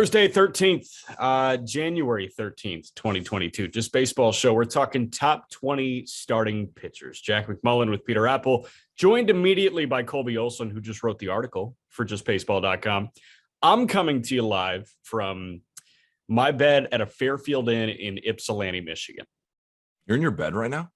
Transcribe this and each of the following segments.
Thursday, 13th, January 13th, 2022. Just Baseball Show. We're talking top 20 starting pitchers. Jack McMullen with Peter Apple, joined immediately by Colby Olson, who just wrote the article for justbaseball.com. I'm coming to you live from my bed at a Fairfield Inn in Ypsilanti, Michigan. You're in your bed right now?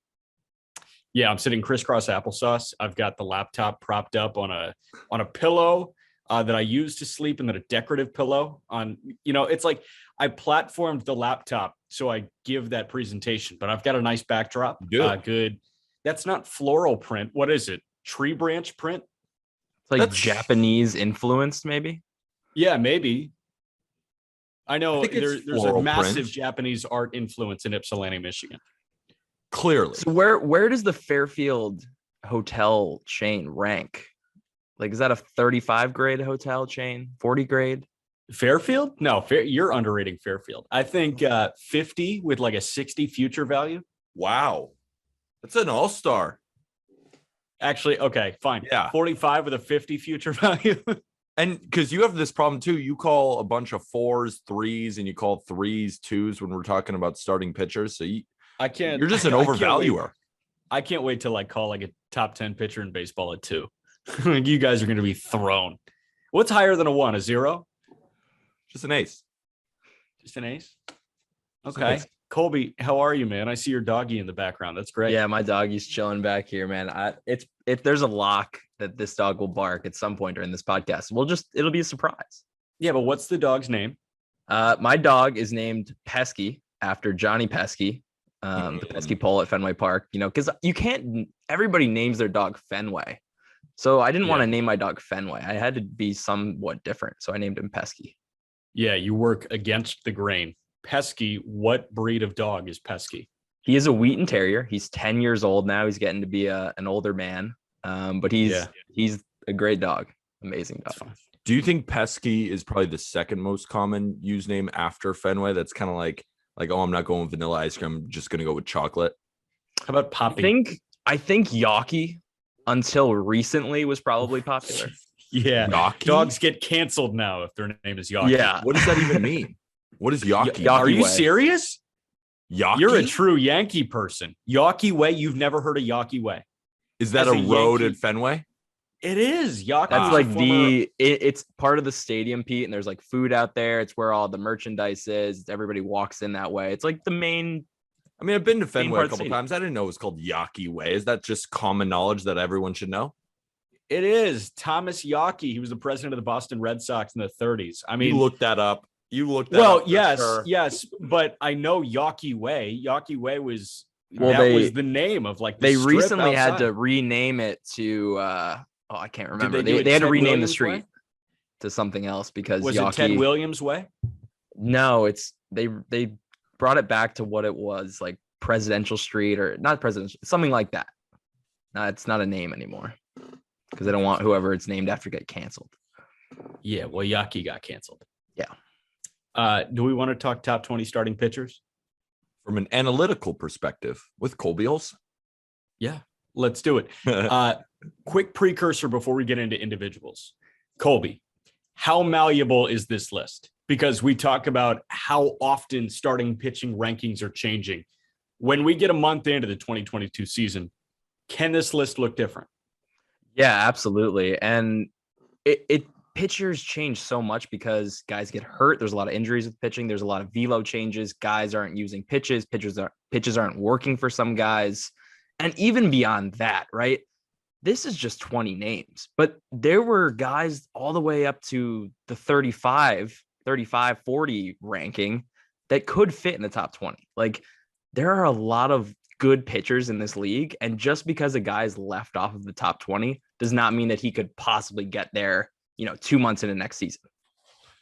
Yeah, I'm sitting crisscross applesauce. I've got the laptop propped up on a pillow that I use to sleep, and then a decorative pillow on, it's like I platformed the laptop so I give that presentation, but I've got a nice backdrop. Good. That's not floral print. What is it? Tree branch print? It's like Japanese influenced, maybe? Yeah, maybe. I know there's a massive print. Japanese art influence in Ypsilanti, Michigan. Clearly. So where does the Fairfield hotel chain rank? Like, is that a 35 grade hotel chain? 40 grade? Fairfield? No, you're underrating Fairfield. I think 50 with like a 60 future value. Wow. That's an all-star. Actually, okay, fine. Yeah. 45 with a 50 future value. And because you have this problem too, you call a bunch of 4s, 3s, and you call 3s 2s when we're talking about starting pitchers. So I can't. You're just an overvaluer. I can't wait to call a top 10 pitcher in baseball at 2. You guys are going to be thrown. What's higher than a 1? A 0? Just an ace. Just an ace. Okay. Colby, how are you, man? I see your doggy in the background. That's great. Yeah, my doggy's chilling back here, man. If there's a lock that this dog will bark at some point during this podcast, it'll be a surprise. Yeah, but what's the dog's name? My dog is named Pesky after Johnny Pesky, the pesky pole at Fenway Park. Because everybody names their dog Fenway. So I didn't want to name my dog Fenway. I had to be somewhat different. So I named him Pesky. Yeah, you work against the grain. Pesky, what breed of dog is Pesky? He is a Wheaten Terrier. He's 10 years old now. He's getting to be an older man. But he's a great dog. Amazing dog. Do you think Pesky is probably the second most common used name after Fenway? That's kind of like, oh, I'm not going with vanilla ice cream. I'm just going to go with chocolate. How about Poppy? I think Yaki until recently was probably popular. Yeah. Yaki? Dogs get canceled now if their name is Yaki. Yeah. What does that even mean? What is Yaki? Are you serious? Yaki? You're a true Yankee person. Yaki Way. You've never heard of Yaki Way. Is that a road at Fenway? It is. Yaki. That's like it's part of the stadium, Pete, and there's like food out there. It's where all the merchandise is. Everybody walks in that way. It's like the main. I mean, I've been to Fenway a couple times. I didn't know it was called Yaki Way. Is that just common knowledge that everyone should know? It is. Thomas Yaki. He was the president of the Boston Red Sox in the 30s. I mean, you looked that up. Yes, but I know Yaki Way. Yaki Way was was the name of they recently had to rename it to I can't remember. They had to rename the street to something else because was it Ted Williams Way? No, they brought it back to what it was, like Presidential Street or not Presidential, something like that. No, it's not a name anymore because they don't want whoever it's named after get canceled. Yeah, well, Yaki got canceled. Yeah. Do we want to talk top 20 starting pitchers? From an analytical perspective with Colby Olson? Yeah, let's do it. Quick precursor before we get into individuals. Colby, how malleable is this list? Because we talk about how often starting pitching rankings are changing. When we get a month into the 2022 season, can this list look different? Yeah, absolutely. And pitchers change so much because guys get hurt. There's a lot of injuries with pitching. There's a lot of velo changes. Guys aren't using pitches. Pitches aren't working for some guys. And even beyond that, right? This is just 20 names, but there were guys all the way up to the 35, 40 ranking that could fit in the top 20. Like, there are a lot of good pitchers in this league. And just because a guy's left off of the top 20 does not mean that he could possibly get there 2 months into next season.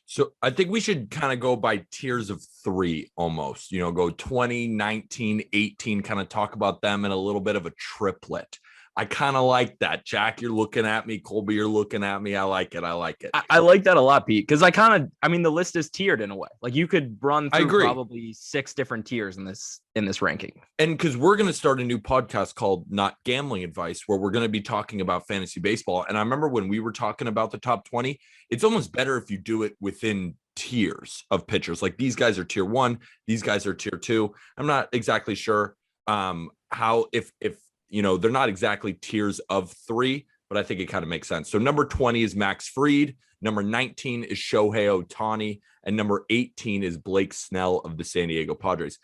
So I think we should kind of go by tiers of 3 almost, go 20, 19, 18, kind of talk about them in a little bit of a triplet. I kind of like that. Jack, you're looking at me. Colby, you're looking at me. I like it. I like it. I like that a lot, Pete, because I mean, the list is tiered in a way. Like you could run I through agree. probably 6 different tiers in this ranking. And because we're going to start a new podcast called Not Gambling Advice, where we're going to be talking about fantasy baseball. And I remember when we were talking about the top 20, it's almost better if you do it within tiers of pitchers. Like these guys are tier 1, these guys are tier 2. I'm not exactly sure how if they're not exactly tiers of 3, but I think it kind of makes sense. So number 20 is Max Fried, number 19 is Shohei Ohtani, and number 18 is Blake Snell of the San Diego Padres.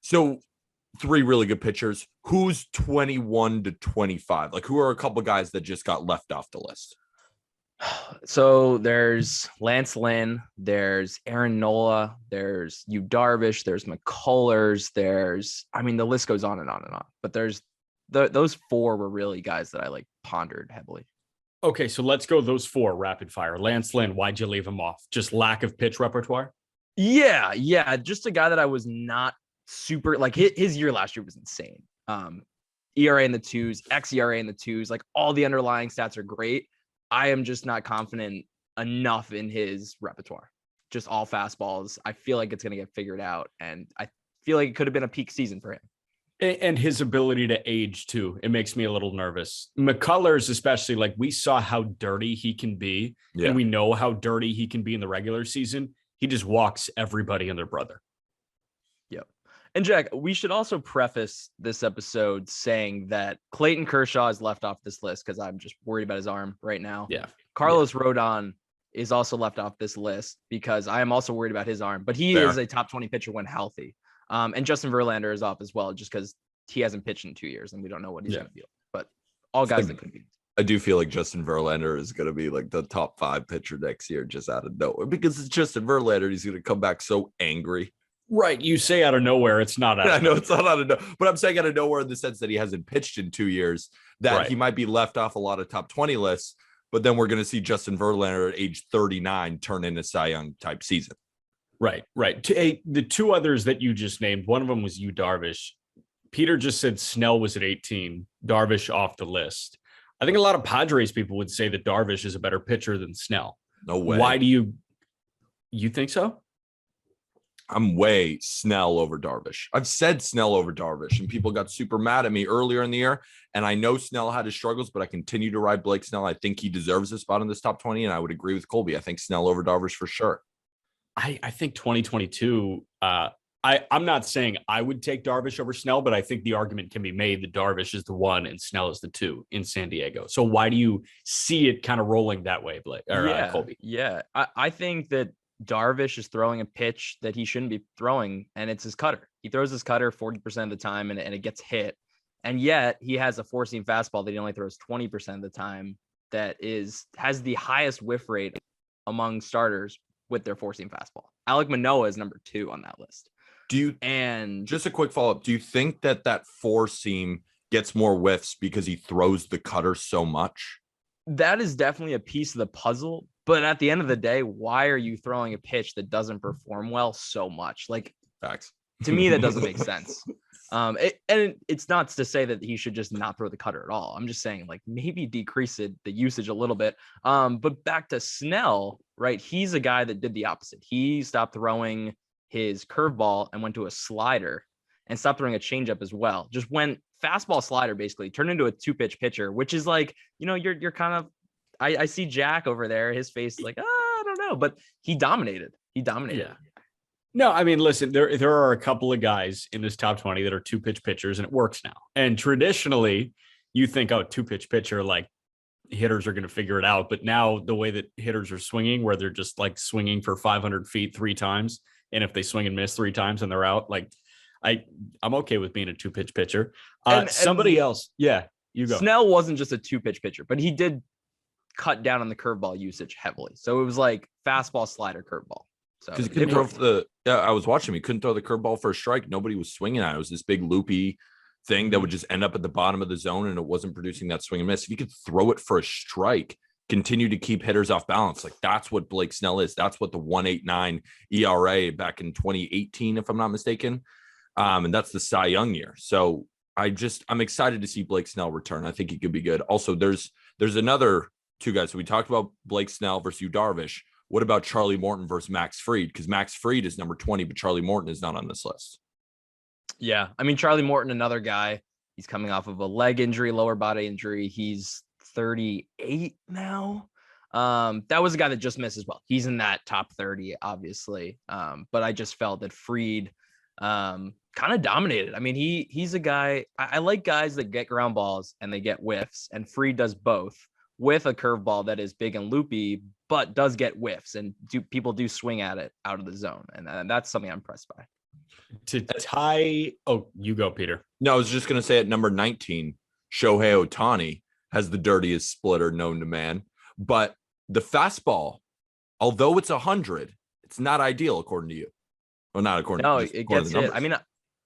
So 3 really good pitchers. Who's 21 to 25? Like, who are a couple guys that just got left off the list? So there's Lance Lynn, there's Aaron Nola, there's Yu Darvish, there's McCullers, the list goes on and on and on. But there's those 4 were really guys that I like pondered heavily. Okay, so let's go those 4 rapid fire. Lance Lynn, why'd you leave him off? Just lack of pitch repertoire? Yeah. Just a guy that I was not super like. His year last year was insane. ERA in the 2s, xERA in the 2s, like all the underlying stats are great. I am just not confident enough in his repertoire. Just all fastballs. I feel like it's going to get figured out, and I feel like it could have been a peak season for him. And his ability to age too. It makes me a little nervous. McCullers, especially, like we saw how dirty he can be, and we know how dirty he can be in the regular season. He just walks everybody and their brother. Yep. And Jack, we should also preface this episode saying that Clayton Kershaw is left off this list because I'm just worried about his arm right now. Yeah. Carlos Rodon is also left off this list because I am also worried about his arm, but he is a top 20 pitcher when healthy. And Justin Verlander is off as well, just because he hasn't pitched in 2 years and we don't know what he's going to be. But all guys that could be. I do feel like Justin Verlander is going to be like the top 5 pitcher next year, just out of nowhere, because it's Justin Verlander. He's going to come back so angry. Right. You say out of nowhere. It's not out of nowhere. It's not out of nowhere. But I'm saying out of nowhere in the sense that he hasn't pitched in 2 years, that he might be left off a lot of top 20 lists. But then we're going to see Justin Verlander at age 39 turn into Cy Young type season. Right. The 2 others that you just named, one of them was Yu Darvish. Peter just said Snell was at 18, Darvish off the list. I think a lot of Padres people would say that Darvish is a better pitcher than Snell. No way. Why do you think so? I'm way Snell over Darvish. I've said Snell over Darvish, and people got super mad at me earlier in the year. And I know Snell had his struggles, but I continue to ride Blake Snell. I think he deserves a spot in this top 20, and I would agree with Colby. I think Snell over Darvish for sure. I think 2022, I'm not saying I would take Darvish over Snell, but I think the argument can be made that Darvish is the 1 and Snell is the 2 in San Diego. So why do you see it kind of rolling that way, Blake or Colby? Yeah, I think that Darvish is throwing a pitch that he shouldn't be throwing, and it's his cutter. He throws his cutter 40% of the time, and it gets hit. And yet he has a 4-seam fastball that he only throws 20% of the time that has the highest whiff rate among starters with their 4-seam fastball. Alek Manoah is number 2 on that list. Just a quick follow-up. Do you think that 4-seam gets more whiffs because he throws the cutter so much? That is definitely a piece of the puzzle. But at the end of the day, why are you throwing a pitch that doesn't perform well so much? Like, facts. To me, that doesn't make sense. It's not to say that he should just not throw the cutter at all. I'm just saying, like, maybe decrease the usage a little bit. But back to Snell, right? He's a guy that did the opposite. He stopped throwing his curveball and went to a slider, and stopped throwing a changeup as well. Just went fastball slider, basically turned into a 2-pitch pitcher, which is like, you're kind of, I see Jack over there, his face like, I don't know, but he dominated. Yeah. No, I mean, listen, there are a couple of guys in this top 20 that are 2-pitch pitchers, and it works now. And traditionally, you think, 2-pitch pitcher, like hitters are going to figure it out. But now the way that hitters are swinging, where they're just like swinging for 500 feet 3 times, and if they swing and miss 3 times and they're out, like I'm okay with being a 2-pitch pitcher. Somebody else, you go. Snell wasn't just a 2-pitch pitcher, but he did cut down on the curveball usage heavily. So it was like fastball, slider, curveball. So because he couldn't throw I was watching him. He couldn't throw the curveball for a strike. Nobody was swinging at it. It was this big loopy thing that would just end up at the bottom of the zone, and it wasn't producing that swing and miss. If you could throw it for a strike, continue to keep hitters off balance, like that's what Blake Snell is. That's what the 1.89 ERA back in 2018, if I'm not mistaken. And that's the Cy Young year. So I'm excited to see Blake Snell return. I think he could be good. Also, there's another two guys. So we talked about Blake Snell versus Yu Darvish. What about Charlie Morton versus Max Fried? Because Max Fried is number 20, but Charlie Morton is not on this list. Yeah. I mean, Charlie Morton, another guy. He's coming off of a leg injury, lower body injury. He's 38 now. That was a guy that just missed as well. He's in that top 30, obviously. But I just felt that Fried kind of dominated. I mean, he's a guy. I like guys that get ground balls and they get whiffs, and Fried does both with a curveball that is big and loopy, but does get whiffs, and people do swing at it out of the zone, and that's something I'm impressed by. To tie, you go, Peter. No, I was just going to say at number 19, Shohei Ohtani has the dirtiest splitter known to man. But the fastball, although it's 100, it's not ideal according to you. Well, not according to it gets hit. I mean,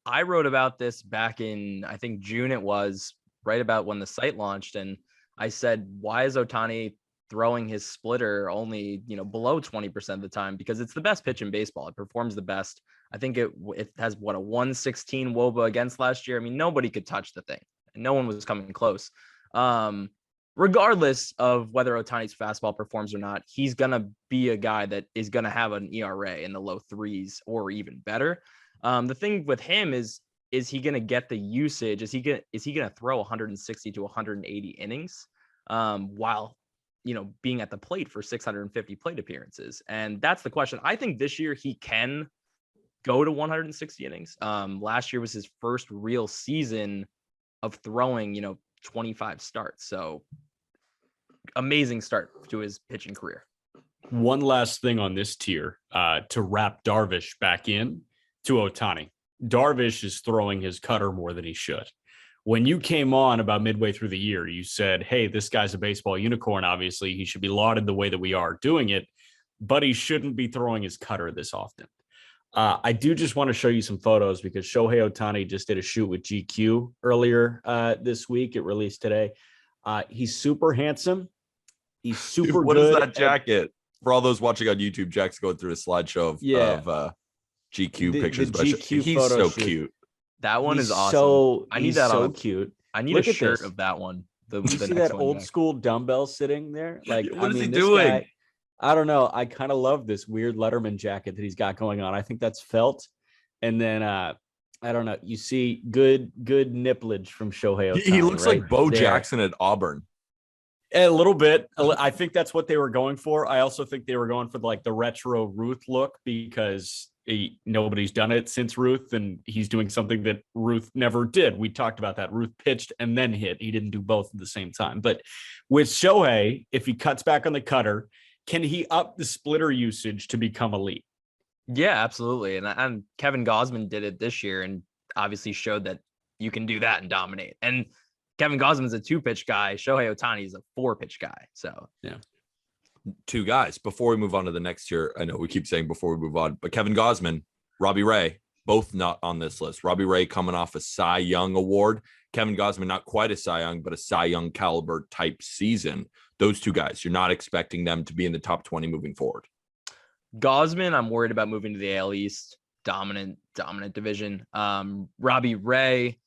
I wrote about this back in, I think, June. It was right about when the site launched. And I said, why is Ohtani throwing his splitter only, below 20% of the time? Because it's the best pitch in baseball. It performs the best. I think it has a 116 WOBA against last year. I mean, nobody could touch the thing. No one was coming close. Regardless of whether Ohtani's fastball performs or not, he's going to be a guy that is going to have an ERA in the low threes or even better. The thing with him is he going to get the usage? Is he going to throw 160 to 180 innings while being at the plate for 650 plate appearances? And that's the question. I think this year he can go to 160 innings. Last year was his first real season of throwing, 25 starts. So amazing start to his pitching career. One last thing on this tier to wrap Darvish back in to Ohtani. Darvish is throwing his cutter more than he should. When you came on about midway through the year, you said, hey, this guy's a baseball unicorn. Obviously, he should be lauded the way that we are doing it, but he shouldn't be throwing his cutter this often. I do just want to show you some photos because Shohei Ohtani just did a shoot with GQ earlier this week. It released today. He's super handsome. He's super Dude, what good. What is that jacket? For all those watching on YouTube, Jack's going through a slideshow of GQ pictures. The GQ he's so shoot. Cute. That one is awesome. I need that on. Cute. I need a shirt of that one. You see that old school dumbbell sitting there? Like, what is he doing? Guy, I don't know. I kind of love this weird Letterman jacket that he's got going on. I think that's felt. And then I don't know. You see good nipplage from Shohei Ohtani. He looks right like Bo there. Jackson at Auburn. A little bit. I think that's what they were going for. I also think they were going for the retro Ruth look because nobody's done it since Ruth, and he's doing something that Ruth never did. We talked about that. Ruth pitched and then hit. He didn't do both at the same time. But with Shohei, if he cuts back on the cutter, can he up the splitter usage to become elite? Yeah, absolutely. And Kevin Gausman did it this year and obviously showed that you can do that and dominate. And Kevin Gausman's a 2-pitch guy. Shohei Ohtani is a 4-pitch guy. So, yeah. 2 guys. Before we move on to the next tier, I know we keep saying before we move on, but Kevin Gausman, Robbie Ray, both not on this list. Robbie Ray coming off a Cy Young award. Kevin Gausman, not quite a Cy Young, but a Cy Young caliber type season. Those 2 guys, you're not expecting them to be in the top 20 moving forward. Gausman, I'm worried about moving to the AL East. Dominant division. Robbie Ray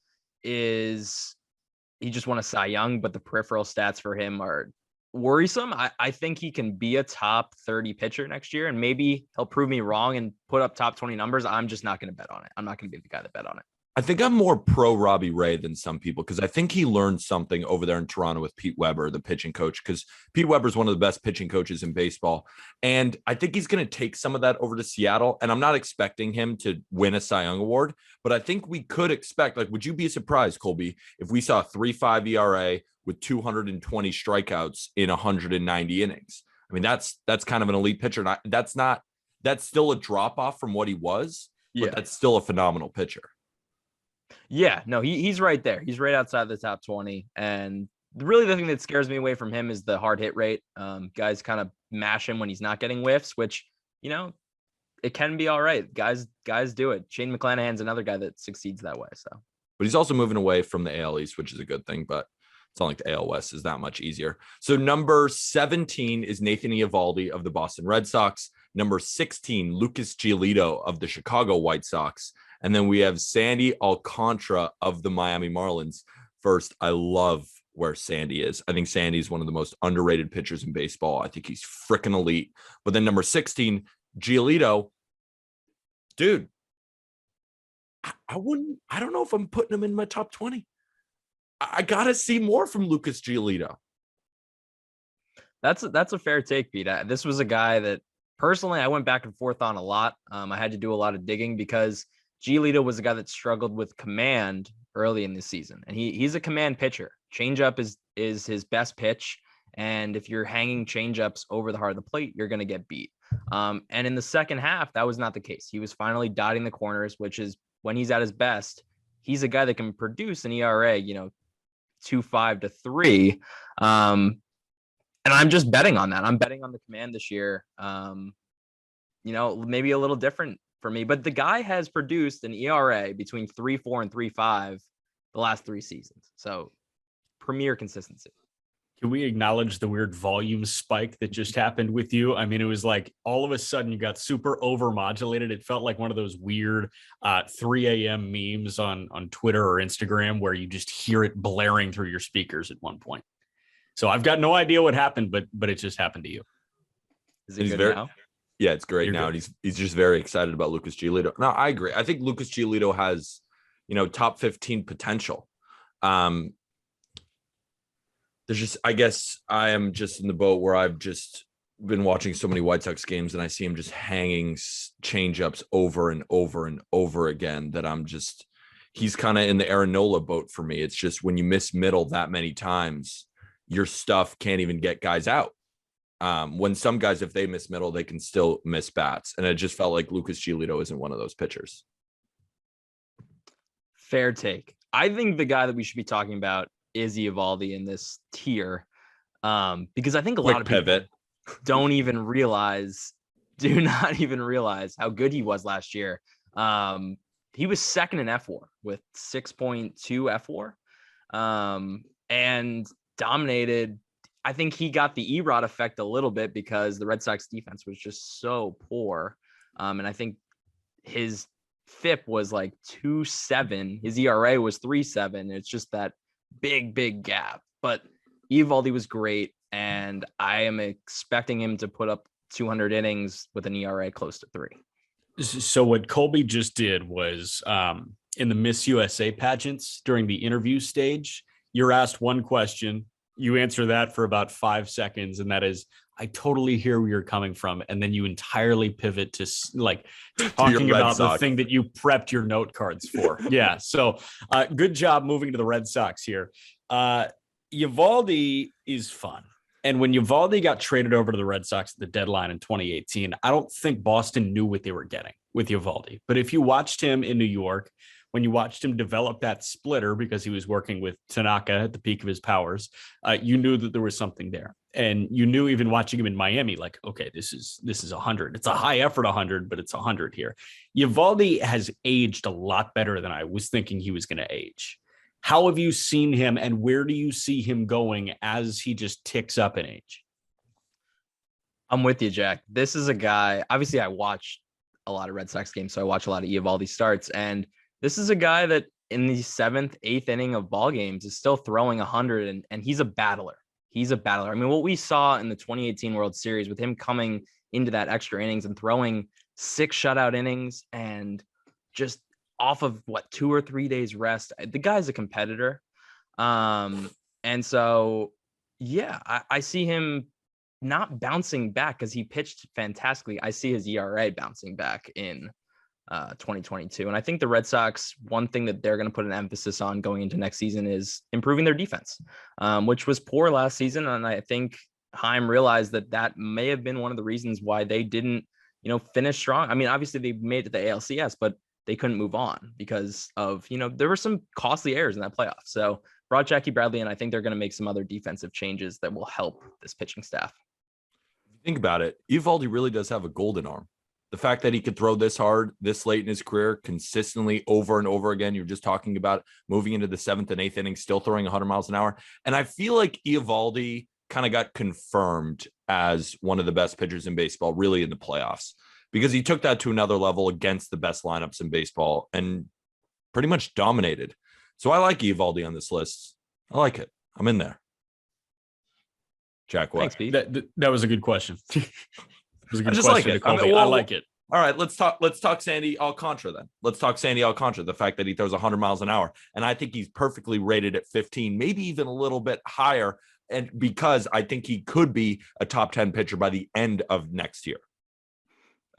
he just won a Cy Young, but the peripheral stats for him are worrisome. I think he can be a top 30 pitcher next year, and maybe he'll prove me wrong and put up top 20 numbers. I'm just not going to bet on it. I'm not going to be the guy that bet on it. I think I'm more pro Robbie Ray than some people because I think he learned something over there in Toronto with Pete Weber, the pitching coach, because Pete Weber is one of the best pitching coaches in baseball. And I think he's going to take some of that over to Seattle. And I'm not expecting him to win a Cy Young award, but I think we could expect, would you be surprised, Colby, if we saw a 3.5 ERA with 220 strikeouts in 190 innings? I mean, that's kind of an elite pitcher. And that's still a drop off from what he was, but that's still a phenomenal pitcher. Yeah, no, he's right there. He's right outside the top 20. And really the thing that scares me away from him is the hard hit rate. Guys kind of mash him when he's not getting whiffs, which, it can be all right. Guys do it. Shane McClanahan's another guy that succeeds that way. So, but he's also moving away from the AL East, which is a good thing, but it's not like the AL West is that much easier. So number 17 is Nathan Eovaldi of the Boston Red Sox. Number 16, Lucas Giolito of the Chicago White Sox. And then we have Sandy Alcantara of the Miami Marlins. First, I love where Sandy is. I think Sandy is one of the most underrated pitchers in baseball. I think he's freaking elite. But then number 16, Giolito. Dude, I don't know if I'm putting him in my top 20. I got to see more from Lucas Giolito. That's a fair take, Pete. This was a guy that personally I went back and forth on a lot. I had to do a lot of digging because Giolito was a guy that struggled with command early in the season, and he's a command pitcher. Changeup is his best pitch, and if you're hanging changeups over the heart of the plate, you're going to get beat. And in the second half, that was not the case. He was finally dotting the corners, which is when he's at his best. He's a guy that can produce an ERA, 2.5 to 3. And I'm just betting on that. I'm betting on the command this year. Maybe a little different for me, but the guy has produced an ERA between 3.4 and 3.5 the last 3 seasons. So premier consistency. Can we acknowledge the weird volume spike that just happened with you? I mean, it was like all of a sudden you got super overmodulated. It felt like one of those weird 3 a.m. memes on Twitter or Instagram where you just hear it blaring through your speakers at one point. So I've got no idea what happened, but it just happened to you. Is it good now? Yeah, it's great now. Good. And he's just very excited about Lucas Giolito. No, I agree. I think Lucas Giolito has, top 15 potential. There's just, I guess I am just in the boat where I've just been watching so many White Sox games and I see him just hanging changeups over and over and over again that he's kind of in the Aaron Nola boat for me. It's just when you miss middle that many times, your stuff can't even get guys out. When some guys, if they miss middle, they can still miss bats. And it just felt like Lucas Giolito isn't one of those pitchers. Fair take. I think the guy that we should be talking about is Eovaldi in this tier. Because I think a lot of people do not even realize how good he was last year. He was second in F4 with 6.2 F4. And dominated. I think he got the Erod effect a little bit because the Red Sox defense was just so poor. And I think his FIP was like 2.7. His ERA was 3.7. It's just that big gap. But Eovaldi was great, and I am expecting him to put up 200 innings with an ERA close to 3. So what Colby just did was in the Miss USA pageants during the interview stage, you're asked one question, you answer that for about 5 seconds, and that is, I totally hear where you're coming from. And then you entirely pivot to like talking about the thing that you prepped your note cards for. Yeah. So good job moving to the Red Sox here. Eovaldi is fun. And when Eovaldi got traded over to the Red Sox at the deadline in 2018, I don't think Boston knew what they were getting with Eovaldi. But if you watched him in New York, when you watched him develop that splitter because he was working with Tanaka at the peak of his powers, you knew that there was something there. And you knew even watching him in Miami, like, okay, this is 100. It's a high effort 100, but it's 100 here. Eovaldi has aged a lot better than I was thinking he was going to age. How have you seen him, and where do you see him going as he just ticks up in age? I'm with you, Jack. This is a guy, obviously I watch a lot of Red Sox games, so I watch a lot of Eovaldi starts, and this is a guy that in the 7th, 8th inning of ball games is still throwing 100, and he's a battler. He's a battler. I mean, what we saw in the 2018 World Series with him coming into that extra innings and throwing 6 shutout innings and just off of 2 or 3 days rest, the guy's a competitor. And so, yeah, I see him not bouncing back because he pitched fantastically. I see his ERA bouncing back in 2022. And I think the Red Sox, one thing that they're going to put an emphasis on going into next season is improving their defense, which was poor last season. And I think Heim realized that may have been one of the reasons why they didn't, finish strong. I mean, obviously they made it to the ALCS, but they couldn't move on because of, there were some costly errors in that playoff. So brought Jackie Bradley, and I think they're going to make some other defensive changes that will help this pitching staff. Think about it. Eovaldi really does have a golden arm. The fact that he could throw this hard, this late in his career, consistently over and over again. You're just talking about moving into the 7th and 8th inning, still throwing 100 miles an hour. And I feel like Eovaldi kind of got confirmed as one of the best pitchers in baseball, really in the playoffs. because he took that to another level against the best lineups in baseball and pretty much dominated. So I like Eovaldi on this list. I like it. I'm in there. Jack, what? Thanks, Pete. That was a good question. It was a good just question like it. to Colby. I like it. All right, let's talk Sandy Alcantara then. Let's talk Sandy Alcantara, the fact that he throws 100 miles an hour. And I think he's perfectly rated at 15, maybe even a little bit higher. And because I think he could be a top 10 pitcher by the end of next year.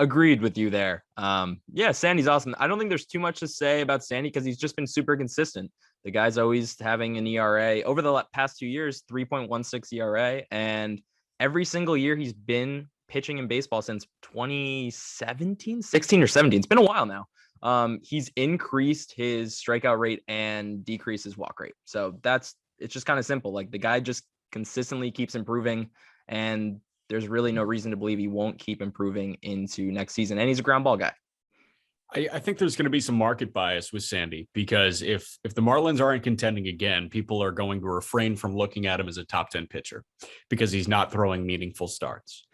Agreed with you there. Yeah, Sandy's awesome. I don't think there's too much to say about Sandy because he's just been super consistent. The guy's always having an ERA over the past 2 years, 3.16 ERA. And every single year he's been pitching in baseball since 2017, 16 or 17. It's been a while now. He's increased his strikeout rate and decreased his walk rate. So it's just kind of simple. Like the guy just consistently keeps improving, and there's really no reason to believe he won't keep improving into next season. And he's a ground ball guy. I think there's going to be some market bias with Sandy because if the Marlins aren't contending again, people are going to refrain from looking at him as a top 10 pitcher because he's not throwing meaningful starts.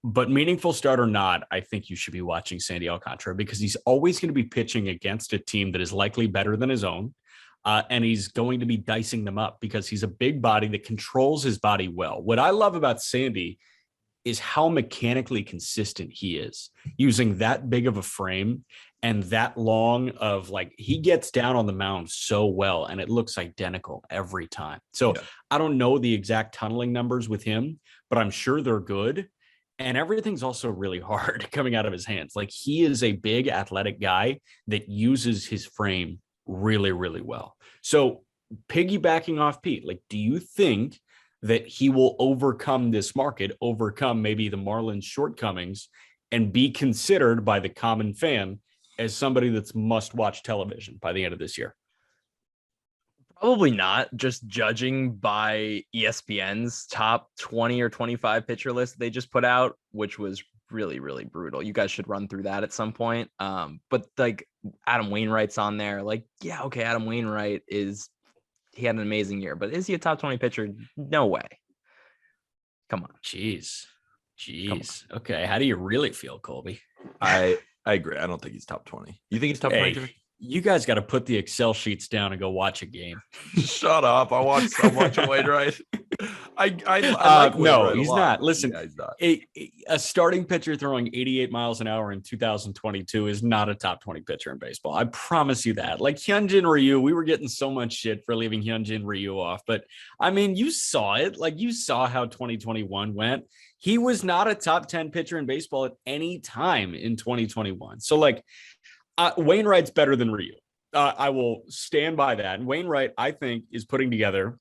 But meaningful start or not, I think you should be watching Sandy Alcantara because he's always going to be pitching against a team that is likely better than his own. And he's going to be dicing them up because he's a big body that controls his body well. What I love about Sandy is how mechanically consistent he is using that big of a frame and that long of like, he gets down on the mound so well and it looks identical every time. So yeah. I don't know the exact tunneling numbers with him, but I'm sure they're good. And everything's also really hard coming out of his hands. Like he is a big athletic guy that uses his frame really, really well. So piggybacking off Pete, like, do you think that he will overcome this market, overcome maybe the Marlins shortcomings and be considered by the common fan as somebody that's must-watch television by the end of this year? Probably not, just judging by ESPN's top 20 or 25 pitcher list they just put out, which was really, really brutal. You guys should run through that at some point. But like Adam Wainwright's on there. Like, yeah, okay, Adam Wainwright he had an amazing year, but is he a top 20 pitcher? No way. Come on. Jeez. Okay. How do you really feel, Colby? I agree. I don't think he's top 20. You think he's top 20? You guys got to put the Excel sheets down and go watch a game. Shut up. I watch so much of Wainwright. I like no, he's not. Listen, yeah, he's not. A starting pitcher throwing 88 miles an hour in 2022 is not a top 20 pitcher in baseball. I promise you that. Like Hyunjin Ryu, we were getting so much shit for leaving Hyunjin Ryu off. But I mean, you saw it. Like you saw how 2021 went. He was not a top 10 pitcher in baseball at any time in 2021. So like, Wainwright's better than Ryu. I will stand by that. And Wainwright, I think, is putting together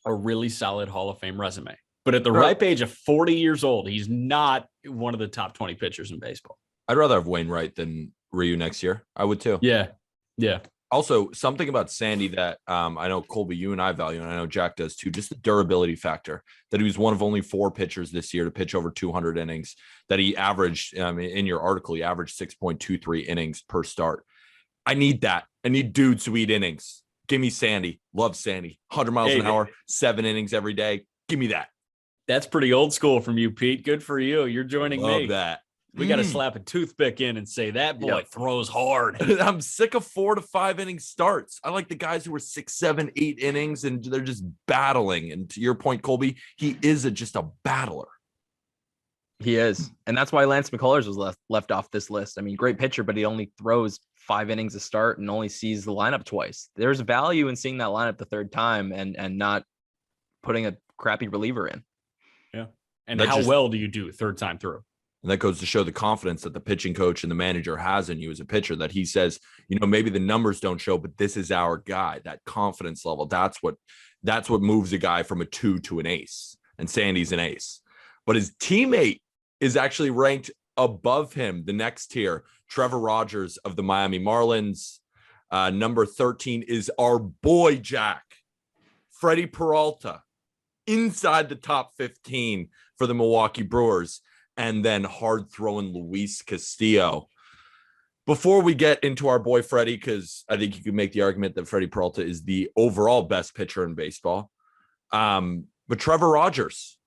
a really solid Hall of Fame resume. But at the ripe age of 40 years old, he's not one of the top 20 pitchers in baseball. I'd rather have Wainwright than Ryu next year. I would too. Yeah. Also, something about Sandy that I know, Colby, you and I value, and I know Jack does too, just the durability factor, that he was one of only 4 pitchers this year to pitch over 200 innings, that he averaged, in your article, he averaged 6.23 innings per start. I need that. I need dudes who eat innings. Give me Sandy. Love Sandy. 100 miles an hour, 7 innings every day. Give me that. That's pretty old school from you, Pete. Good for you. You're joining me. Love that. We got to slap a toothpick in and say that boy throws hard. I'm sick of 4 to 5 inning starts. I like the guys who are 6, 7, 8 innings and they're just battling. And to your point, Colby, he is just a battler. He is. And that's why Lance McCullers was left off this list. I mean, great pitcher, but he only throws 5 innings a start and only sees the lineup twice. There's value in seeing that lineup the third time and not putting a crappy reliever in. Yeah. And how well do you do third time through? And that goes to show the confidence that the pitching coach and the manager has in you as a pitcher, that he says, maybe the numbers don't show, but this is our guy. That confidence level, that's what moves a guy from a 2 to an ace. And Sandy's an ace. But his teammate is actually ranked above him, the next tier. Trevor Rogers of the Miami Marlins. Number 13 is our boy Jack, Freddie Peralta, inside the top 15 for the Milwaukee Brewers. And then hard-throwing Luis Castillo. Before we get into our boy Freddie, because I think you could make the argument that Freddie Peralta is the overall best pitcher in baseball. But Trevor Rogers,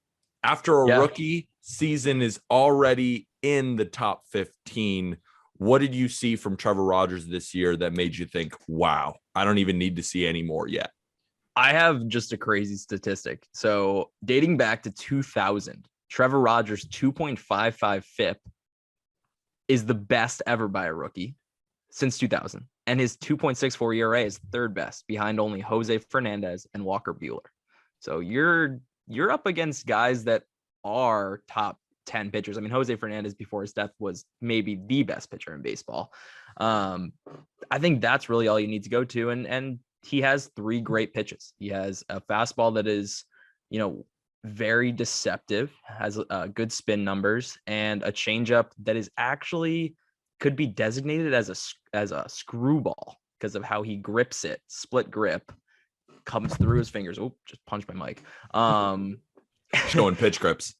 after a rookie season, is already in the top 15. What did you see from Trevor Rogers this year that made you think, wow, I don't even need to see any more yet? I have just a crazy statistic. So dating back to 2000, Trevor Rogers' 2.55 FIP is the best ever by a rookie since 2000. And his 2.64 ERA is third best behind only Jose Fernandez and Walker Buehler. So you're up against guys that are top 10 pitchers. I mean, Jose Fernandez before his death was maybe the best pitcher in baseball. I think that's really all you need to go to. And he has 3 great pitches. He has a fastball that is, very deceptive, has good spin numbers, and a changeup that is actually could be designated as a screwball because of how he grips it. Split grip comes through his fingers. Oh, just punched my mic. Showing pitch grips.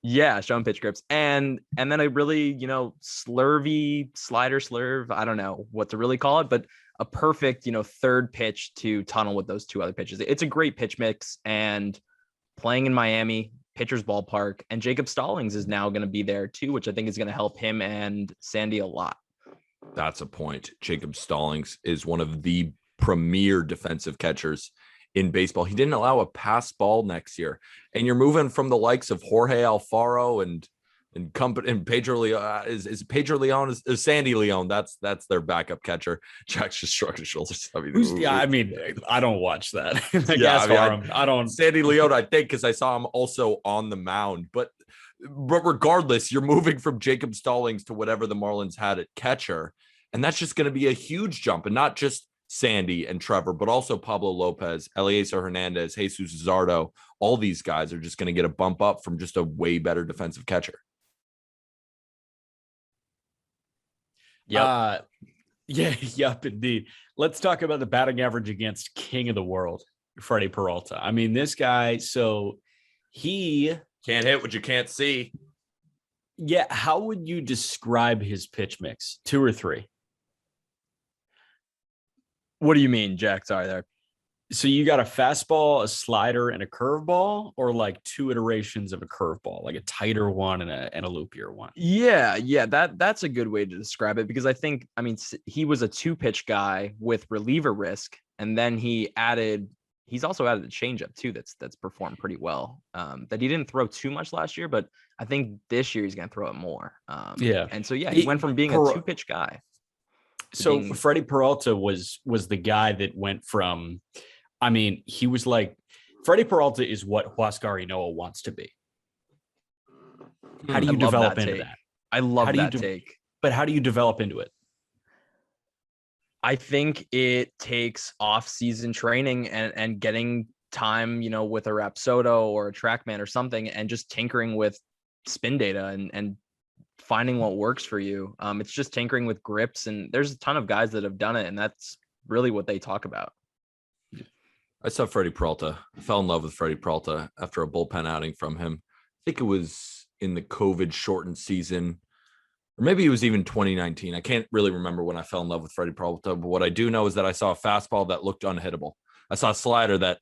Yeah, showing pitch grips. And then a really, slurvy slider slurve. I don't know what to really call it, but a perfect, third pitch to tunnel with those 2 other pitches. It's a great pitch mix, and playing in Miami, pitcher's ballpark, and Jacob Stallings is now going to be there too, which I think is going to help him and Sandy a lot. That's a point. Jacob Stallings is one of the premier defensive catchers in baseball. He didn't allow a pass ball next year. And you're moving from the likes of Jorge Alfaro and Pedro Leon is Pedro Leon is Sandy Leon. That's their backup catcher. Jack's just shrugged his shoulders. I don't watch that. I don't. Sandy Leon, I think, because I saw him also on the mound. But regardless, you're moving from Jacob Stallings to whatever the Marlins had at catcher, and that's just going to be a huge jump. And not just Sandy and Trevor, but also Pablo Lopez, Eliezer Hernandez, Jesus Zardo. All these guys are just going to get a bump up from just a way better defensive catcher. Yep, indeed. Let's talk about the batting average against king of the world, Freddie Peralta. I mean, this guy, so he can't hit what you can't see. Yeah, how would you describe his pitch mix? 2 or 3? What do you mean, Jack? Sorry there. So you got a fastball, a slider, and a curveball, or like 2 iterations of a curveball, like a tighter one and a loopier one? Yeah, that's a good way to describe it, because he was a 2-pitch guy with reliever risk, and then he's also added a changeup too that's performed pretty well. That he didn't throw too much last year, but I think this year he's going to throw it more. And so he went from being a 2-pitch guy. So Freddie Peralta was the guy that went from, he was like, Freddie Peralta is what Huascar Ynoa wants to be. How do you develop into that? I love that take. But how do you develop into it? I think it takes off-season training and getting time, with a Rapsodo or a TrackMan or something, and just tinkering with spin data and finding what works for you. It's just tinkering with grips, and there's a ton of guys that have done it, and that's really what they talk about. I saw Freddie Peralta. I fell in love with Freddie Peralta after a bullpen outing from him. I think it was in the COVID shortened season, or maybe it was even 2019. I can't really remember when I fell in love with Freddie Peralta, but what I do know is that I saw a fastball that looked unhittable. I saw a slider that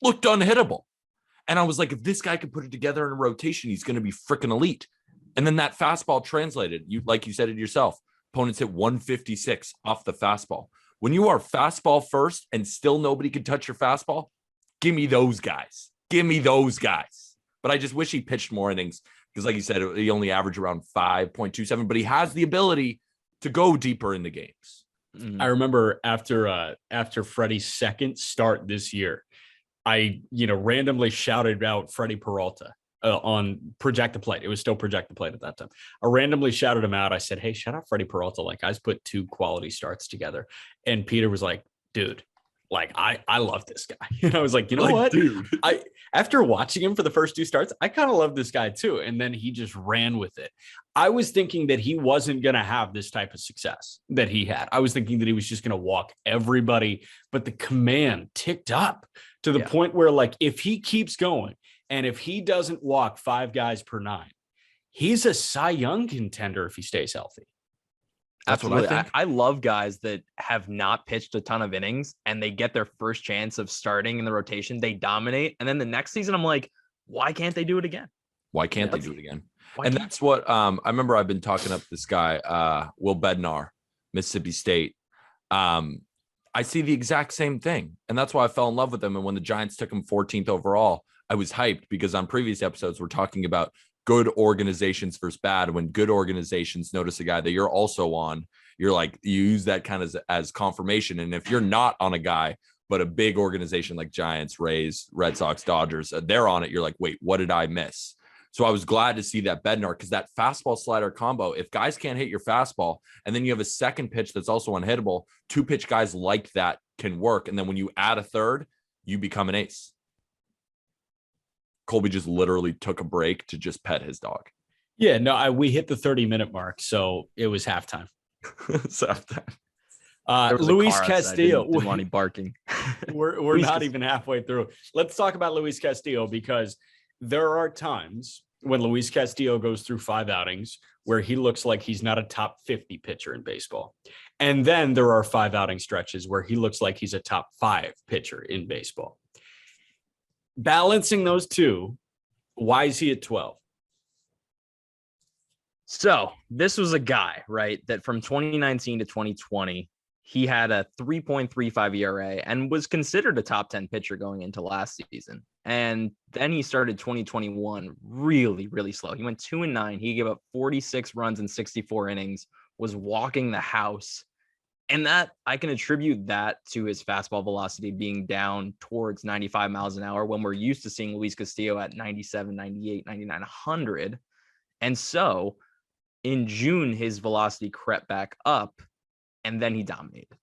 looked unhittable. And I was like, if this guy could put it together in a rotation, he's going to be freaking elite. And then that fastball translated. Like you said it yourself, opponents hit 156 off the fastball. When you are fastball first and still nobody can touch your fastball, give me those guys. Give me those guys. But I just wish he pitched more innings, because like you said, he only averaged around 5.27, but he has the ability to go deeper in the games. I remember after Freddie's second start this year, I randomly shouted out Freddie Peralta on Project the Plate. It was still Project the Plate at that time. I randomly shouted him out. I said, hey, shout out Freddie Peralta. Like, guys put 2 quality starts together. And Peter was like, dude, like, I love this guy. And I was like, you know what, dude? After watching him for the first 2 starts, I kind of love this guy too. And then he just ran with it. I was thinking that he wasn't going to have this type of success that he had. I was thinking that he was just going to walk everybody, but the command ticked up to the point where, like, if he keeps going and if he doesn't walk 5 guys per 9, he's a Cy Young contender if he stays healthy. That's what I think. I love guys that have not pitched a ton of innings and they get their first chance of starting in the rotation. They dominate. And then the next season, I'm like, why can't they do it again? Why can't they do it again? And that's what I remember. I've been talking up this guy, Will Bednar, Mississippi State. I see the exact same thing. And that's why I fell in love with him. And when the Giants took him 14th overall, I was hyped because on previous episodes, we're talking about good organizations versus bad. When good organizations notice a guy that you're also on, you're like, you use that kind of as confirmation. And if you're not on a guy, but a big organization like Giants, Rays, Red Sox, Dodgers, they're on it, you're like, wait, what did I miss? So I was glad to see that Bednar, because that fastball slider combo, if guys can't hit your fastball and then you have a second pitch that's also unhittable, 2-pitch guys like that can work. And then when you add a third, you become an ace. Colby just literally took a break to just pet his dog. Yeah, no, we hit the 30-minute mark, so it was halftime. It's halftime. Luis Castillo. Didn't want any barking. We're not even halfway through. Let's talk about Luis Castillo, because there are times when Luis Castillo goes through 5 outings where he looks like he's not a top 50 pitcher in baseball. And then there are 5 outing stretches where he looks like he's a top 5 pitcher in baseball. Balancing those two, why is he at 12? So this was a guy, right, that from 2019 to 2020, he had a 3.35 ERA and was considered a top 10 pitcher going into last season. And then he started 2021 really, really slow. He went 2-9. He gave up 46 runs in 64 innings, was walking the house. And that I can attribute that to his fastball velocity being down towards 95 miles an hour when we're used to seeing Luis Castillo at 97, 98, 99, 100. And so in June, his velocity crept back up, and then he dominated.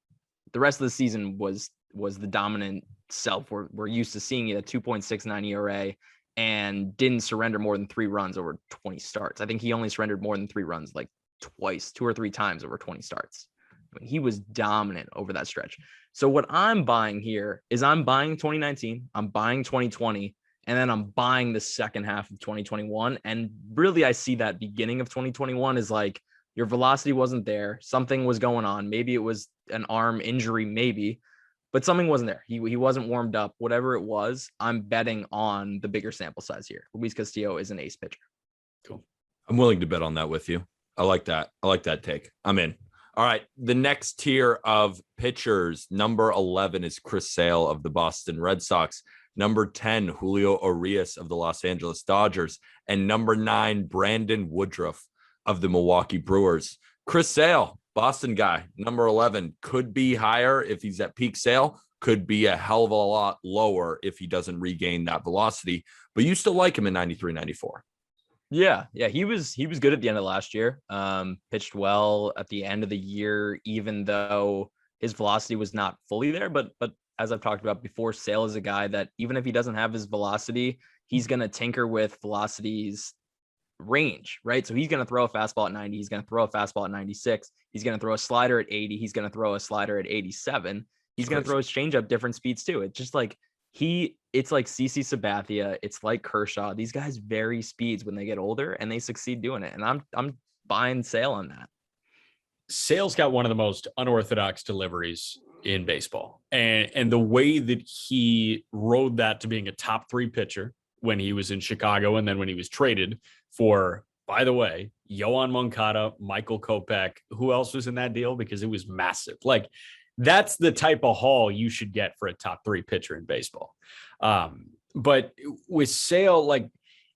The rest of the season was the dominant self. We're used to seeing it at 2.69 ERA and didn't surrender more than 3 runs over 20 starts. I think he only surrendered more than 3 runs like twice, 2 or 3 times over 20 starts. I mean, he was dominant over that stretch. So what I'm buying here is I'm buying 2019, I'm buying 2020, and then I'm buying the second half of 2021. And really, I see that beginning of 2021 is like your velocity wasn't there. Something was going on. Maybe it was an arm injury, maybe, but something wasn't there. He wasn't warmed up. Whatever it was, I'm betting on the bigger sample size here. Luis Castillo is an ace pitcher. Cool. I'm willing to bet on that with you. I like that. I like that take. I'm in. All right. The next tier of pitchers, number 11 is Chris Sale of the Boston Red Sox. Number 10, Julio Urias of the Los Angeles Dodgers. And number 9, Brandon Woodruff of the Milwaukee Brewers. Chris Sale, Boston guy, number 11, could be higher if he's at peak Sale, could be a hell of a lot lower if he doesn't regain that velocity. But you still like him in 93, 94. Yeah, he was good at the end of last year. Pitched well at the end of the year, even though his velocity was not fully there. But as I've talked about before, Sale is a guy that even if he doesn't have his velocity, he's going to tinker with velocity's range, right? So he's going to throw a fastball at 90. He's going to throw a fastball at 96. He's going to throw a slider at 80. He's going to throw a slider at 87. He's going to throw his changeup different speeds too. It's just like it's like CC Sabathia. It's like Kershaw. These guys vary speeds when they get older and they succeed doing it. And I'm buying Sale on that. Sale's got one of the most unorthodox deliveries in baseball. And the way that he rode that to being a top 3 pitcher when he was in Chicago, and then when he was traded for, by the way, Yohan Moncada, Michael Kopech, who else was in that deal? Because it was massive. Like, that's the type of haul you should get for a top 3 pitcher in baseball. But with Sale, like,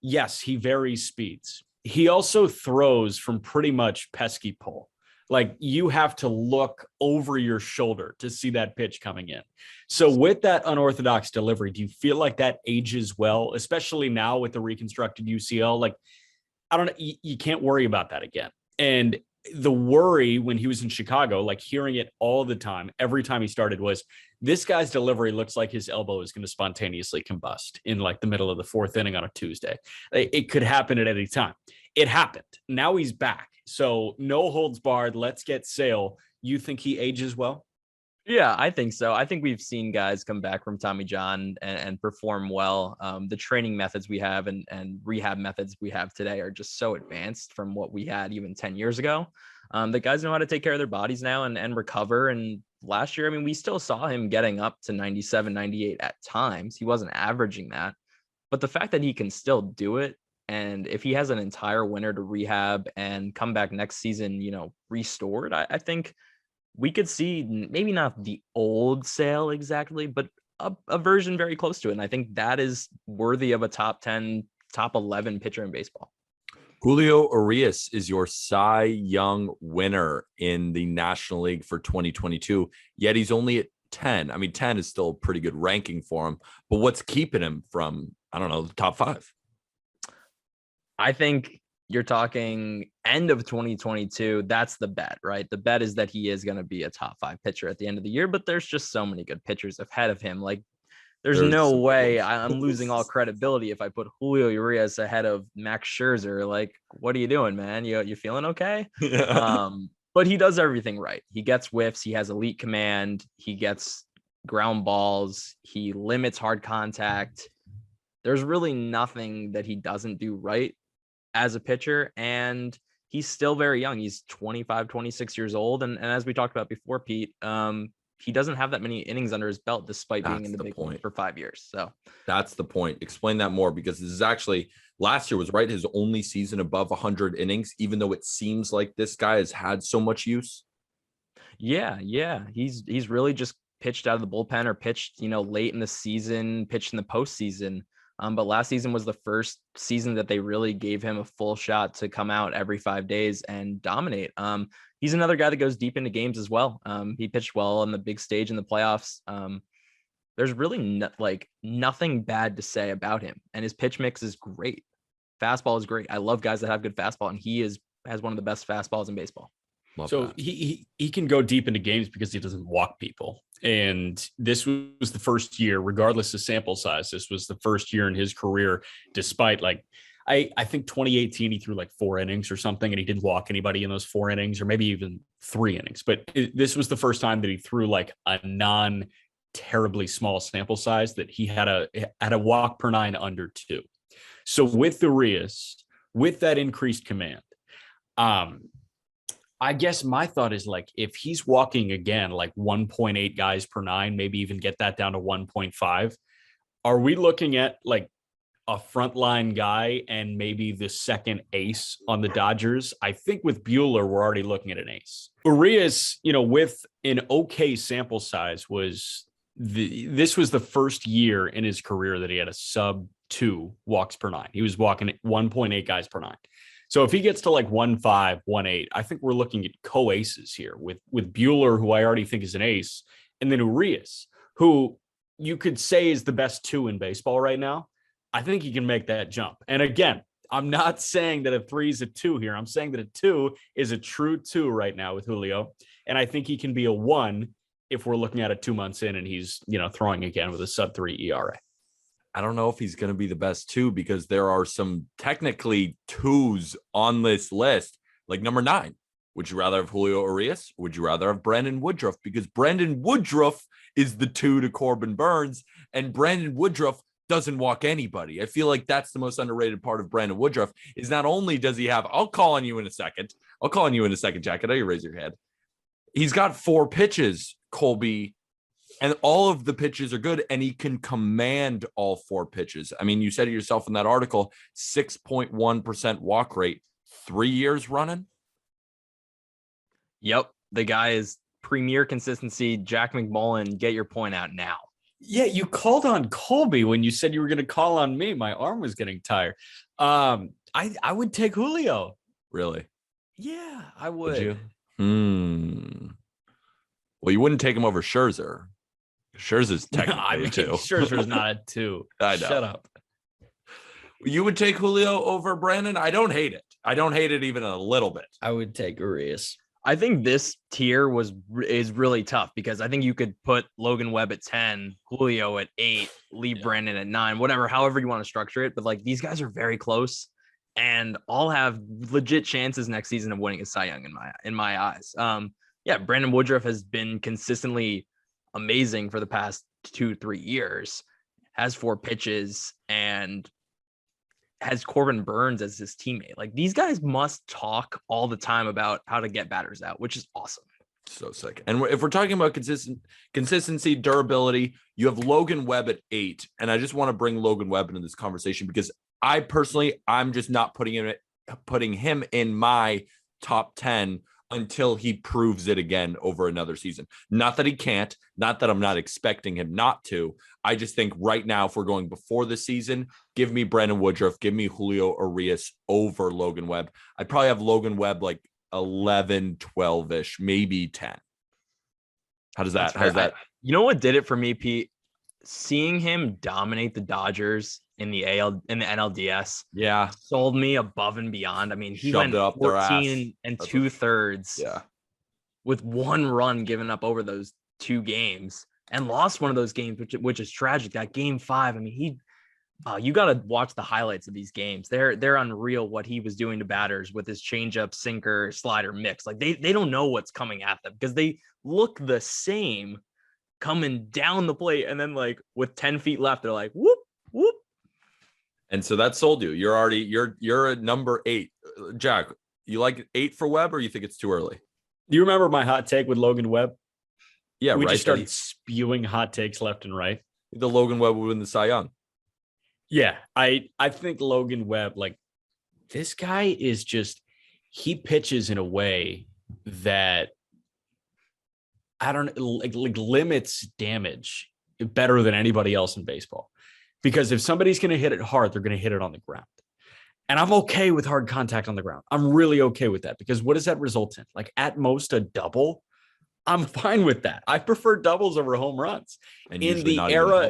yes, he varies speeds. He also throws from pretty much pesky pull. Like, you have to look over your shoulder to see that pitch coming in. So with that unorthodox delivery, do you feel like that ages well, especially now with the reconstructed UCL? Like, I don't know, you can't worry about that again. And the worry when he was in Chicago, like hearing it all the time, every time he started, was this guy's delivery looks like his elbow is going to spontaneously combust in like the middle of the 4th inning on a Tuesday. It could happen at any time. It happened. Now he's back. So no holds barred. Let's get Sale. You think he ages well? Yeah, I think so. I think we've seen guys come back from Tommy John and perform well. The training methods we have and rehab methods we have today are just so advanced from what we had even 10 years ago. The guys know how to take care of their bodies now and recover. And last year, I mean, we still saw him getting up to 97, 98 at times. He wasn't averaging that. But the fact that he can still do it And if he has an entire winter to rehab and come back next season, restored, I think we could see maybe not the old Sale exactly, but a version very close to it. And I think that is worthy of a top 10, top 11 pitcher in baseball. Julio Urias is your Cy Young winner in the National League for 2022, yet he's only at 10. I mean, 10 is still a pretty good ranking for him, but what's keeping him from, I don't know, the top 5? I think you're talking end of 2022. That's the bet, right? The bet is that he is going to be a top 5 pitcher at the end of the year, but there's just so many good pitchers ahead of him. Like, there's no way I'm losing all credibility if I put Julio Urias ahead of Max Scherzer. Like, what are you doing, man? You feeling okay? But he does everything right. He gets whiffs. He has elite command. He gets ground balls. He limits hard contact. There's really nothing that he doesn't do right as a pitcher. And he's still very young. He's 25, 26 years old. And as we talked about before, Pete, he doesn't have that many innings under his belt, despite being in the big league for 5 years. So that's the point. Explain that more, because this is actually, last year was right his only season above 100 innings, even though it seems like this guy has had so much use. Yeah. He's really just pitched out of the bullpen or pitched, late in the season, pitched in the postseason. But last season was the first season that they really gave him a full shot to come out every 5 days and dominate. He's another guy that goes deep into games as well. He pitched well on the big stage in the playoffs. There's really nothing bad to say about him. And his pitch mix is great. Fastball is great. I love guys that have good fastball, and he has one of the best fastballs in baseball. Love so that. He can go deep into games because he doesn't walk people. And this was the first year, regardless of sample size, this was the first year in his career, despite I think 2018, he threw 4 innings or something, and he didn't walk anybody in those 4 innings, or maybe even 3 innings. But this was the first time that he threw a non terribly small sample size that he had a walk per 9 under 2. So with the Urias, with that increased command, I guess my thought is if he's walking again, 1.8 guys per 9, maybe even get that down to 1.5. Are we looking at a frontline guy and maybe the second ace on the Dodgers? I think with Buehler, we're already looking at an ace. Urias, with an okay sample size, this was the first year in his career that he had a sub 2 walks per 9. He was walking at 1.8 guys per 9. So if he gets to 1.5, 1.8, I think we're looking at co-aces here with Buehler, who I already think is an ace, and then Urias, who you could say is the best 2 in baseball right now. I think he can make that jump. And again, I'm not saying that a 3 is a 2 here. I'm saying that a 2 is a true 2 right now with Julio. And I think he can be a 1 if we're looking at it 2 months in and he's, throwing again with a sub 3 ERA. I don't know if he's going to be the best 2, because there are some technically 2s on this list, like number 9. Would you rather have Julio Urias? Would you rather have Brandon Woodruff? Because Brandon Woodruff is the 2 to Corbin Burnes, and Brandon Woodruff doesn't walk anybody. I feel like that's the most underrated part of Brandon Woodruff, is not only does he have, I'll call on you in a second, Jack. I know you raise your hand. He's got 4 pitches, Colby, and all of the pitches are good, and he can command all 4 pitches. I mean, you said it yourself in that article, 6.1% walk rate, 3 years running. Yep. The guy is premier consistency. Jack McMullen, get your point out now. Yeah, you called on Colby when you said you were going to call on me. My arm was getting tired. I would take Julio. Really? Yeah, I would. Well, you wouldn't take him over Scherzer. Scherzer's technically a 2. Scherzer's not a 2. I know. Shut up. You would take Julio over Brandon? I don't hate it. I don't hate it even a little bit. I would take Urias. I think this tier is really tough, because I think you could put Logan Webb at 10, Julio at 8, Lee Brandon at 9, however you want to structure it. But these guys are very close and all have legit chances next season of winning a Cy Young in my eyes. Brandon Woodruff has been consistently amazing for the past 2-3 years, has 4 pitches, and has Corbin Burnes as his teammate. These guys must talk all the time about how to get batters out, which is awesome. So sick. And if we're talking about consistency, durability, you have Logan Webb at 8. And I just want to bring Logan Webb into this conversation, because I personally, I'm just not putting him in my top 10 until he proves it again over another season. Not that he can't, not that I'm not expecting him not to. I just think right now, if we're going before the season, give me Brandon Woodruff, give me Julio Urias over Logan Webb. I'd probably have Logan Webb like 11, 12-ish, maybe 10. How's that? You know what did it for me, Pete? Seeing him dominate the Dodgers in the NLDS, sold me above and beyond. I mean, he Shoved went it up their 14 and 2/3 with one run given up over those 2 games and lost one of those games, which is tragic. That game 5, I mean, you got to watch the highlights of these games. They're unreal what he was doing to batters with his changeup, sinker, slider mix. Like they don't know what's coming at them because they look the same coming down the plate, and then like with 10 feet left, they're like whoop whoop. And so that sold you. You're at number 8. Jack, you like 8 for Webb, or you think it's too early? Do you remember my hot take with Logan Webb? Yeah, we right. just started spewing hot takes left and right. The Logan Webb would win the Cy Young. Yeah, I think Logan Webb, like, this guy is just, he pitches in a way that I don't like limits damage better than anybody else in baseball. Because if somebody's going to hit it hard, they're going to hit it on the ground. And I'm okay with hard contact on the ground. I'm really okay with that, because what does that result in? Like, at most a double. I'm fine with that. I prefer doubles over home runs. And in the era,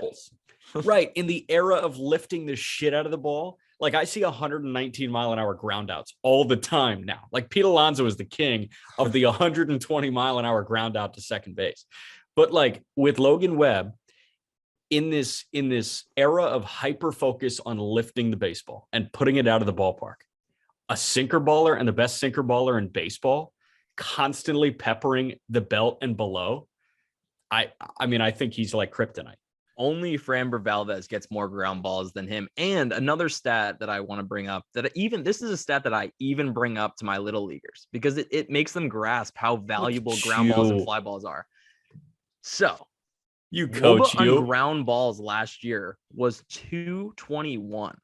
right, in the era of lifting the shit out of the ball, like I see 119 mile an hour ground outs all the time now. Like Pete Alonso is the king of the 120 mile an hour ground out to second base. But like with Logan Webb, in this era of hyper focus on lifting the baseball and putting it out of the ballpark, a sinker baller and the best sinker baller in baseball, constantly peppering the belt and below. I mean, I think he's like kryptonite. Only Framber Valdez gets more ground balls than him. And another stat that I want to bring up, this is a stat that I even bring up to my little leaguers, because it makes them grasp how valuable ground balls and fly balls are. So Woba on ground balls last year was 221.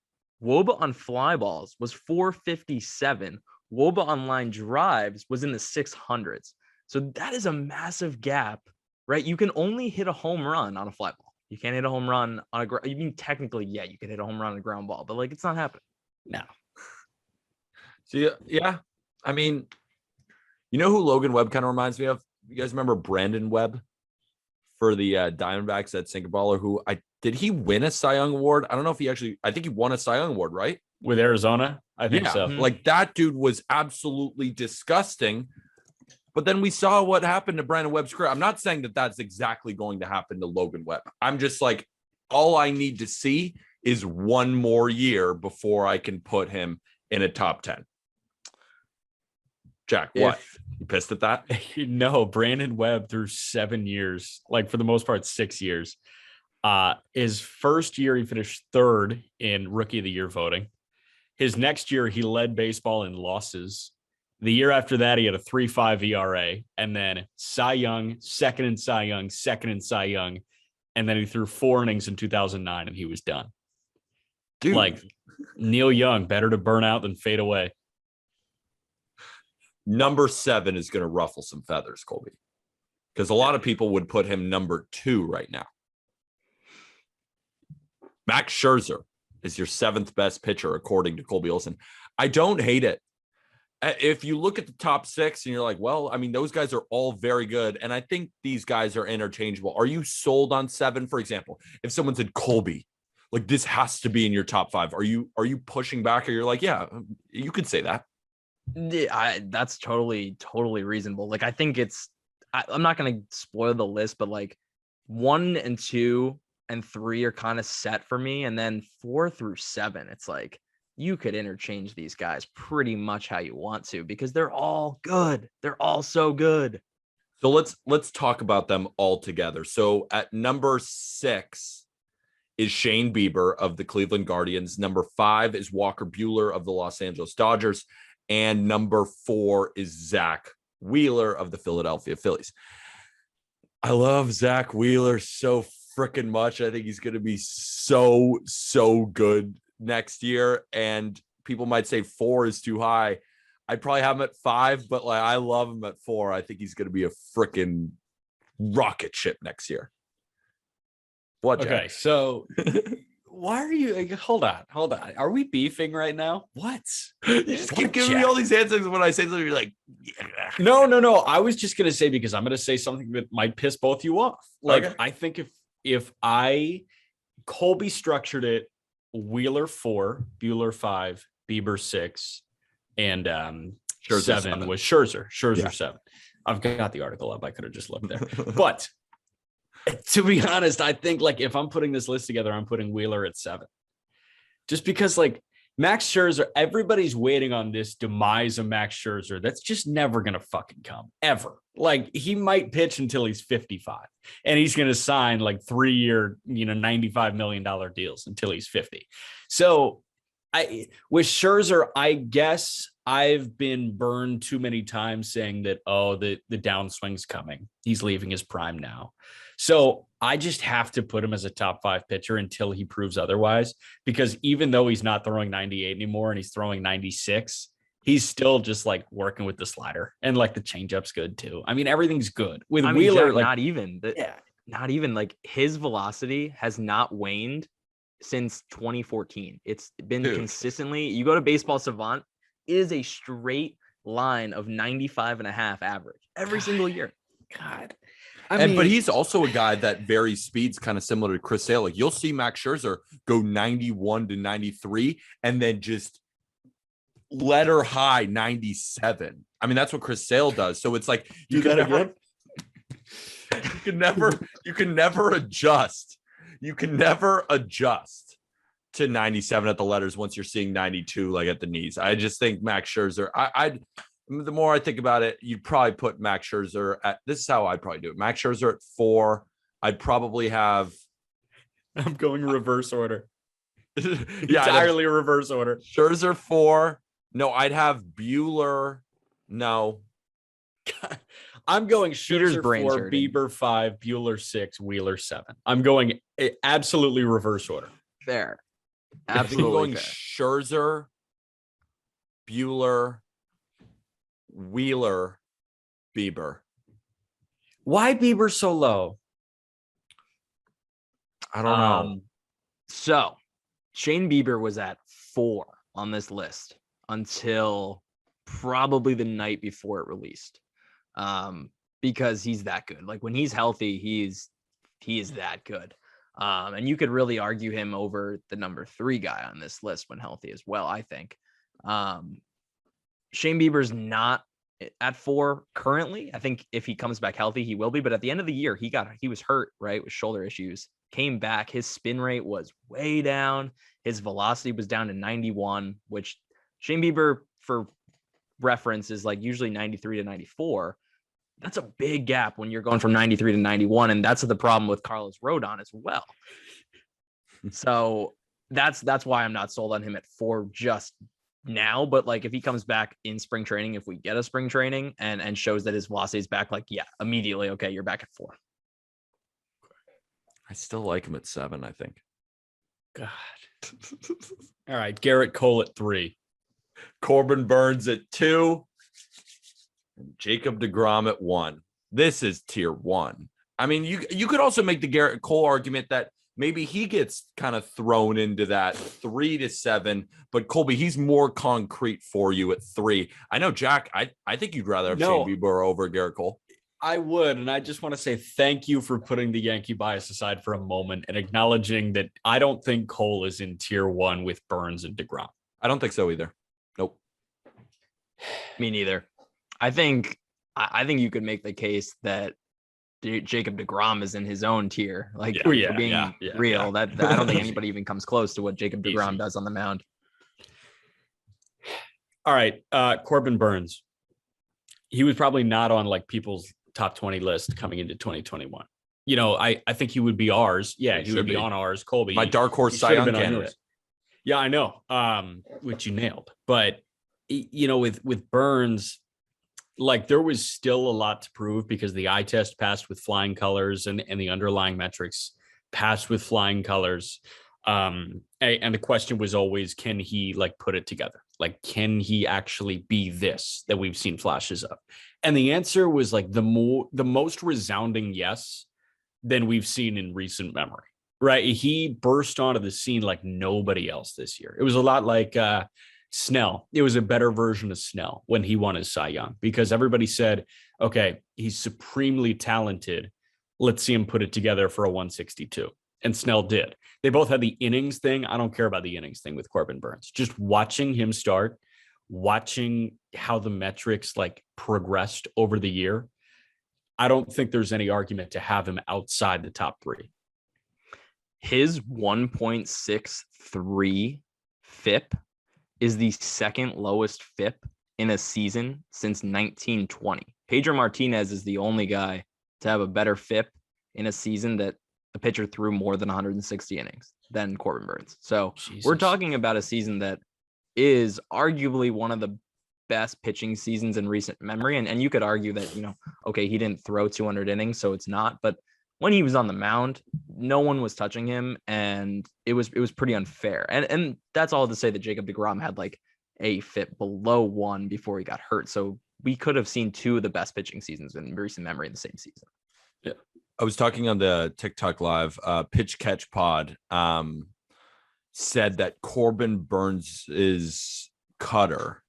Woba on fly balls was 457. Woba on line drives was in the 600s. So that is a massive gap, right? You can only hit a home run on a fly ball. You can't hit a home run on you mean technically, yeah, you can hit a home run on a ground ball, but like it's not happening. No. So yeah. I mean, you know who Logan Webb kind of reminds me of? You guys remember Brandon Webb for the Diamondbacks, that sinker baller did he win a Cy Young award? I don't know if I think he won a Cy Young award, right? With Arizona? I think so. Like that dude was absolutely disgusting. But then we saw what happened to Brandon Webb's career. I'm not saying that that's exactly going to happen to Logan Webb. I'm just like, all I need to see is one more year before I can put him in a top 10. Jack, what? You pissed at that? No, Brandon Webb through 7 years, like for the most part, 6 years. His first year, he finished 3rd in Rookie of the Year voting. His next year, he led baseball in losses. The year after that, he had a 3.5 ERA, and then Cy Young, second in Cy Young, and then he threw 4 innings in 2009, and he was done. Dude. Like Neil Young, better to burn out than fade away. Number 7 is going to ruffle some feathers, Colby, because a lot of people would put him number 2 right now. Max Scherzer is your 7th best pitcher, according to Colby Olson. I don't hate it. If you look at the top 6 and you're like, well, I mean, those guys are all very good, and I think these guys are interchangeable. Are you sold on 7, for example? If someone said Colby, like this has to be in your top 5, are you pushing back, or you're like, yeah, you could say that? That's totally reasonable. Like I think I'm not going to spoil the list, but like 1 and 2 and 3 are kind of set for me, and then 4 through 7, it's like you could interchange these guys pretty much how you want to, because they're all good. They're all so good. So let's talk about them all together. So at number 6 is Shane Bieber of the Cleveland Guardians. Number 5 is Walker Buehler of the Los Angeles Dodgers. And number 4 is Zach Wheeler of the Philadelphia Phillies. I love Zach Wheeler so freaking much. I think he's going to be so good next year, and people might say 4 is too high. I'd probably have him at 5, but like I love him at 4. I think he's going to be a freaking rocket ship next year. What? Okay, Jack? so why are you? Hold on. Are we beefing right now? What? You just keep giving me all these answers when I say something. You're like, yeah. No. I was just gonna say, because I'm gonna say something that might piss both you off. Like, Okay. I think if Colby structured it, Wheeler 4, Bueller 5, Bieber 6, and Scherzer 7 was Scherzer. Yeah. 7. I've got the article up. I could have just looked there. But to be honest, I think like if I'm putting this list together, I'm putting Wheeler at 7. Just because like Max Scherzer, everybody's waiting on this demise of Max Scherzer. That's just never going to fucking come, ever. Like, he might pitch until he's 55, and he's going to sign like 3-year, $95 million deals until he's 50. So with Scherzer, I guess I've been burned too many times saying that, the downswing's coming. He's leaving his prime now. So I just have to put him as a top 5 pitcher until he proves otherwise, because even though he's not throwing 98 anymore and he's throwing 96, he's still just like working with the slider, and like the changeup's good too. I mean, everything's good with Wheeler. Jack, like, not even like his velocity has not waned since 2014. It's been consistently. You go to Baseball Savant, it is a straight line of 95.5 average every single year. God. But he's also a guy that varies speeds kind of similar to Chris Sale. Like, you'll see Max Scherzer go 91 to 93 and then just letter high 97. I mean, that's what Chris Sale does. So it's like you can never adjust. You can never adjust to 97 at the letters once you're seeing 92 like at the knees. I just think Max Scherzer, the more I think about it, you'd probably put Max Scherzer at, this is how I'd probably do it. Max Scherzer at 4. I'd probably have. I'm going reverse order. Yeah, entirely reverse order. Scherzer 4. No, I'd have Bueller. No. I'm going Scherzer 4, hurting. Bieber 5, Bueller 6, Wheeler 7. I'm going absolutely reverse order. Fair. Absolutely. I think I'm going fair. Scherzer, Bueller, Wheeler, Bieber. Why Bieber so low? I don't know. So Shane Bieber was at 4 on this list until probably the night before it released. Because he's that good. Like, when he's healthy, he is that good. And you could really argue him over the number 3 guy on this list when healthy as well, I think. Shane Bieber's not at 4 currently. I think if he comes back healthy, he will be. But at the end of the year, he was hurt, right, with shoulder issues. Came back. His spin rate was way down. His velocity was down to 91, which Shane Bieber, for reference, is like usually 93 to 94. That's a big gap when you're going from 93 to 91. And that's the problem with Carlos Rodon as well. So that's why I'm not sold on him at 4 just now. But like, if he comes back in spring training, if we get a spring training and shows that his velocity is back, like, yeah, immediately, okay, you're back at 4. I still like him at 7, I think. God. All right, Garrett Cole at 3. Corbin Burnes at 2. And Jacob DeGrom at 1. This is tier 1. I mean, you could also make the Garrett Cole argument that maybe he gets kind of thrown into that 3 to 7, but Colby, he's more concrete for you at 3. I know, Jack, I think you'd rather have Shane Bieber over Garrett Cole. I would, and I just want to say thank you for putting the Yankee bias aside for a moment and acknowledging that I don't think Cole is in tier 1 with Burnes and DeGrom. I don't think so either. Nope. Me neither. I think you could make the case that Jacob DeGrom is in his own tier. Like, real, that I don't think anybody even comes close to what Jacob DeGrom does on the mound. All right, Corbin Burnes. He was probably not on like people's top 20 list coming into 2021. I think he would be ours. Yeah, he would be on ours. Colby, my dark horse Cy Young candidate. Yeah, I know. Which you nailed. But with Burnes, like, there was still a lot to prove because the eye test passed with flying colors and the underlying metrics passed with flying colors. And the question was always, can he like put it together? Like, can he actually be this that we've seen flashes of? And the answer was like the most resounding yes than we've seen in recent memory. Right? He burst onto the scene like nobody else this year. It was a lot like Snell. It was a better version of Snell when he won his Cy Young, because everybody said, okay, he's supremely talented. Let's see him put it together for a 162. And Snell did. They both had the innings thing. I don't care about the innings thing with Corbin Burnes. Just watching him start, watching how the metrics like progressed over the year, I don't think there's any argument to have him outside the top three. His 1.63 FIP is the second lowest FIP in a season since 1920. Pedro Martinez is the only guy to have a better FIP in a season that a pitcher threw more than 160 innings than Corbin Burnes. So we're talking about a season that is arguably one of the best pitching seasons in recent memory. And you could argue that, okay, he didn't throw 200 innings, so it's not. But when he was on the mound, no one was touching him, and it was pretty unfair. And that's all to say that Jacob deGrom had like a FIP below 1 before he got hurt. So we could have seen two of the best pitching seasons in recent memory in the same season. Yeah. I was talking on the TikTok live, Pitch Catch Pod said that Corbin Burnes' cutter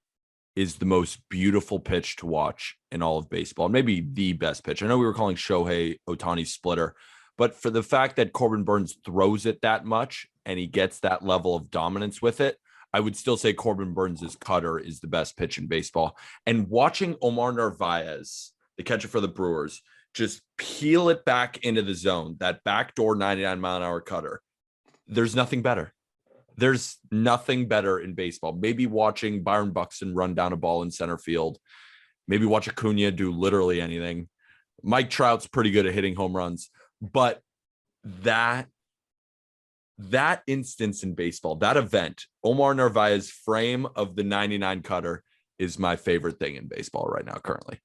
is the most beautiful pitch to watch in all of baseball, maybe the best pitch. I know we were calling Shohei Ohtani's splitter, but for the fact that Corbin Burnes throws it that much and he gets that level of dominance with it, I would still say Corbin Burnes' cutter is the best pitch in baseball. And watching Omar Narvaez, the catcher for the Brewers, just peel it back into the zone, that backdoor 99-mile-an-hour cutter, there's nothing better. There's nothing better in baseball. Maybe watching Byron Buxton run down a ball in center field. Maybe watch Acuna do literally anything. Mike Trout's pretty good at hitting home runs. But that instance in baseball, that event, Omar Narvaez's frame of the 99 cutter is my favorite thing in baseball right now currently.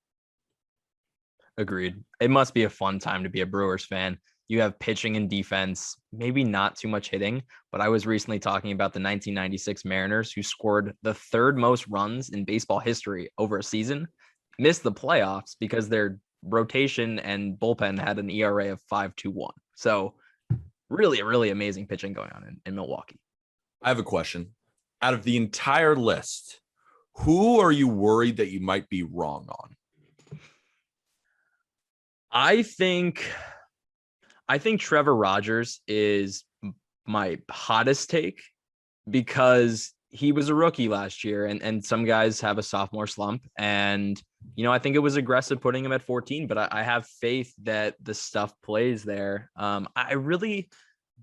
Agreed. It must be a fun time to be a Brewers fan. You have pitching and defense, maybe not too much hitting, but I was recently talking about the 1996 Mariners, who scored the third most runs in baseball history over a season, missed the playoffs because their rotation and bullpen had an ERA of 5.21. So really, really amazing pitching going on in Milwaukee. I have a question. Out of the entire list, who are you worried that you might be wrong on? I think Trevor Rogers is my hottest take because he was a rookie last year, and some guys have a sophomore slump. And, I think it was aggressive putting him at 14, but I have faith that the stuff plays there. I really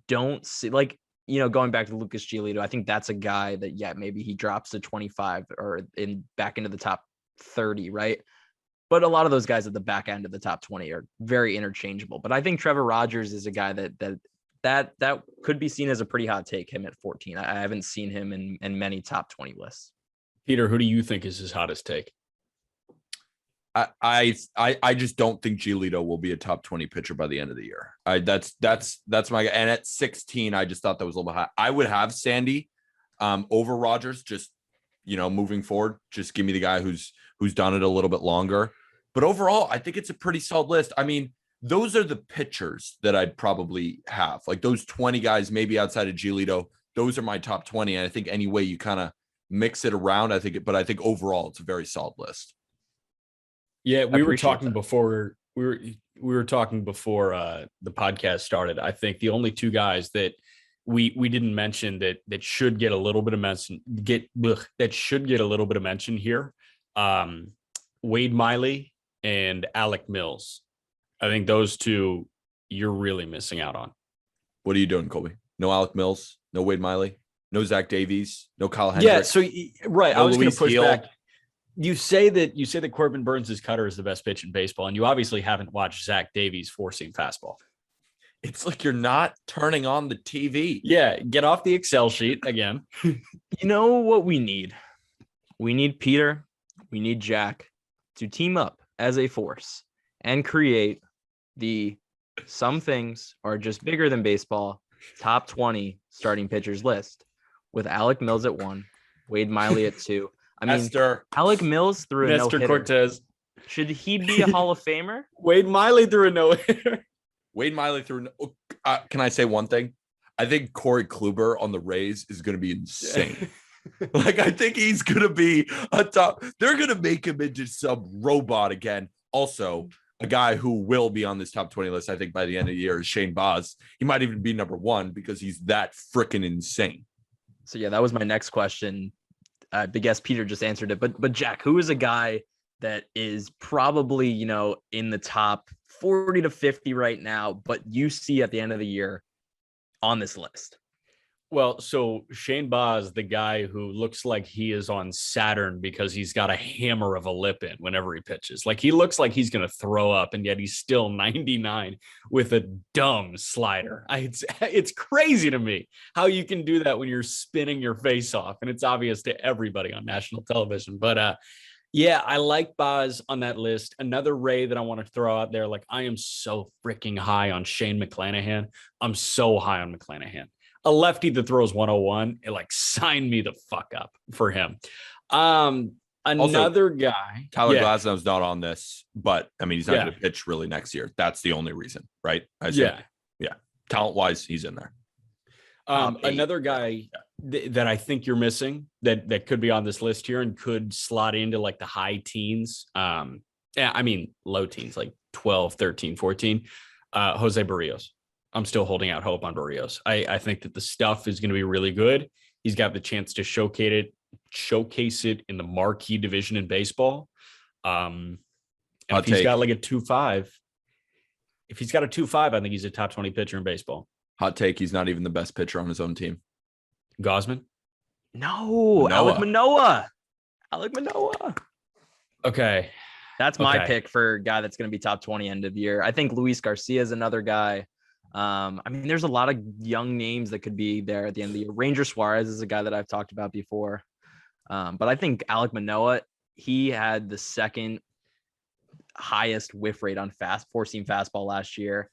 don't see, going back to Lucas Giolito, I think that's a guy that, maybe he drops to 25 or back into the top 30, right? But a lot of those guys at the back end of the top 20 are very interchangeable. But I think Trevor Rogers is a guy that could be seen as a pretty hot take, him at 14. I haven't seen him in many top 20 lists. Peter, who do you think is his hottest take? I just don't think Giolito will be a top 20 pitcher by the end of the year. That's my, and at 16, I just thought that was a little bit high. I would have Sandy over Rogers, just, moving forward. Just give me the guy who's done it a little bit longer. But overall, I think it's a pretty solid list. I mean, those are the pitchers that I'd probably have. Like those 20 guys, maybe outside of Giolito, those are my top 20. And I think any way you kind of mix it around, I think overall it's a very solid list. Yeah, we were talking before the podcast started. I think the only two guys that we didn't mention that should get a little bit of mention here, Wade Miley and Alec Mills. I think those two you're really missing out on. What are you doing, Colby? No Alec Mills, no Wade Miley, no Zach Davies, no Kyle Hendricks. Yeah, so right, no I was going to push Hill. back. You say that Corbin Burnes' cutter is the best pitch in baseball, and you obviously haven't watched Zach Davies' four-seam fastball. It's like you're not turning on the TV. Yeah, get off the Excel sheet again. You know what we need? We need Peter, we need Jack to team up as a force and create the some things are just bigger than baseball top 20 starting pitchers list with Alec Mills at 1, Wade Miley at 2. I mean, Esther. Alec Mills threw a Nestor no-hitter. Cortez. Should he be a Hall of Famer? Wade Miley threw a no-hitter. Wade Miley threw. Can I say one thing? I think Corey Kluber on the Rays is going to be insane. Like, I think he's going to be a top. They're going to make him into some robot again. Also, a guy who will be on this top 20 list, I think, by the end of the year is Shane Baz. He might even be number 1 because he's that freaking insane. So, yeah, that was my next question. I guess Peter just answered it. But Jack, who is a guy that is probably, in the top 40 to 50 right now, but you see at the end of the year on this list? Well, so Shane Baz, the guy who looks like he is on Saturn because he's got a hammer of a lip in whenever he pitches. Like, he looks like he's going to throw up, and yet he's still 99 with a dumb slider. It's crazy to me how you can do that when you're spinning your face off, and it's obvious to everybody on national television. But yeah, I like Baz on that list. Another Ray that I want to throw out there, like, I am so freaking high on Shane McClanahan. I'm so high on McClanahan. A lefty that throws 101, it like signed me the fuck up for him. Another Also, guy. Tyler Glasnow's not on this, but I mean, he's not going to pitch really next year. That's the only reason, right? Yeah. Talent-wise, he's in there. Another guy that I think you're missing that could be on this list here and could slot into like the high teens. Low teens, like 12, 13, 14. Jose Barrios. I'm still holding out hope on Barrios. I think that the stuff is going to be really good. He's got the chance to showcase it in the marquee division in baseball. And if he's got like a 2.5, if he's got a 2.5, I think he's a top 20 pitcher in baseball. Hot take, he's not even the best pitcher on his own team. Gosman? No, Alek Manoah. Alek Manoah. Okay. That's my pick for a guy that's going to be top 20 end of year. I think Luis Garcia is another guy. There's a lot of young names that could be there at the end of the year. Ranger Suarez is a guy that I've talked about before. But I think Alek Manoah, he had the second highest whiff rate on four-seam fastball last year.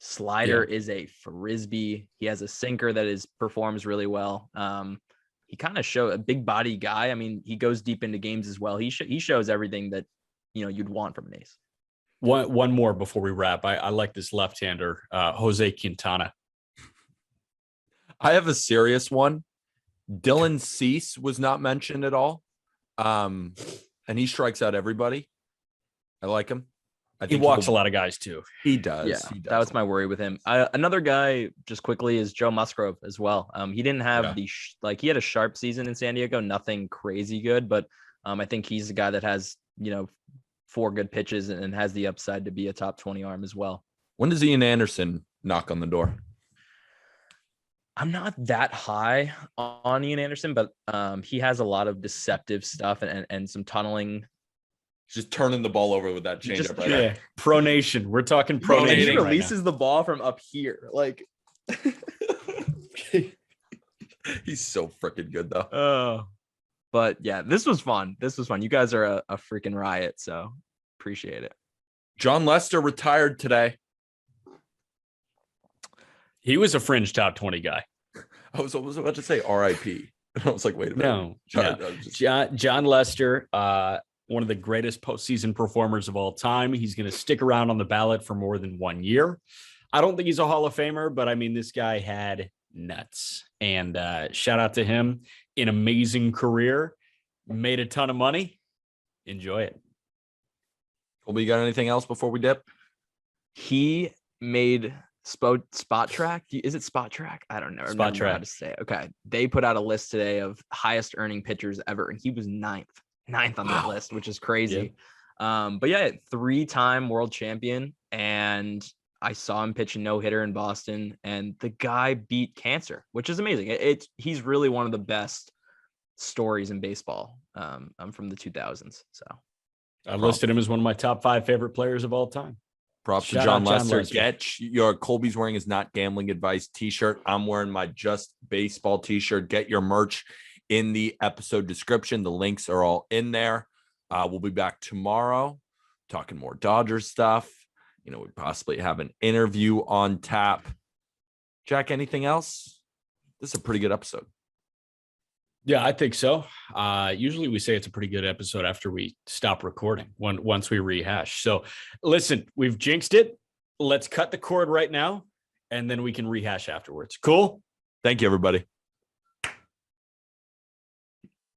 Slider is a frisbee. He has a sinker that performs really well. He kind of showed a big body guy. I mean, he goes deep into games as well. He shows everything that, you'd want from an ace. One more before we wrap. I like this left-hander, Jose Quintana. I have a serious one. Dylan Cease was not mentioned at all. And he strikes out everybody. I like him. I think he walks a lot of guys too. He does. Yeah, he does. That was my worry with him. Another guy, just quickly, is Joe Musgrove as well. He didn't have he had a sharp season in San Diego, nothing crazy good, but I think he's a guy that has, 4 good pitches and has the upside to be a top 20 arm as well. When does Ian Anderson knock on the door? I'm not that high on Ian Anderson, but he has a lot of deceptive stuff and some tunneling. Just turning the ball over with that changeup right now. Pronation. We're talking pronation. He releases the ball from up here. Like he's so freaking good though. Oh. But yeah, this was fun. You guys are a freaking riot, so appreciate it. John Lester retired today. He was a fringe top 20 guy. I was almost about to say RIP. I was like, wait a minute. No. John Lester, one of the greatest postseason performers of all time. He's going to stick around on the ballot for more than 1 year. I don't think he's a Hall of Famer, but I mean, this guy had nuts. And shout out to him. An amazing career. Made a ton of money. Enjoy it. Colby, you got anything else before we dip? He made Spot Track. Is it Spot Track? I don't know. Spot Track. How to say it. Okay. They put out a list today of highest earning pitchers ever, and he was ninth on that list, which is crazy. Yeah. But yeah, 3-time world champion, and I saw him pitch a no-hitter in Boston, and the guy beat cancer, which is amazing. He's really one of the best stories in baseball from the 2000s. So I listed him as one of my top 5 favorite players of all time. Props to John Lester. Get your Colby's wearing his Not Gambling Advice t-shirt. I'm wearing my Just Baseball t-shirt. Get your merch in the episode description. The links are all in there. We'll be back tomorrow talking more Dodgers stuff. We possibly have an interview on tap. Jack, anything else? This is a pretty good episode. Yeah, I think so. Usually we say it's a pretty good episode after we stop recording once we rehash. So listen, we've jinxed it. Let's cut the cord right now, and then we can rehash afterwards. Cool? Thank you, everybody.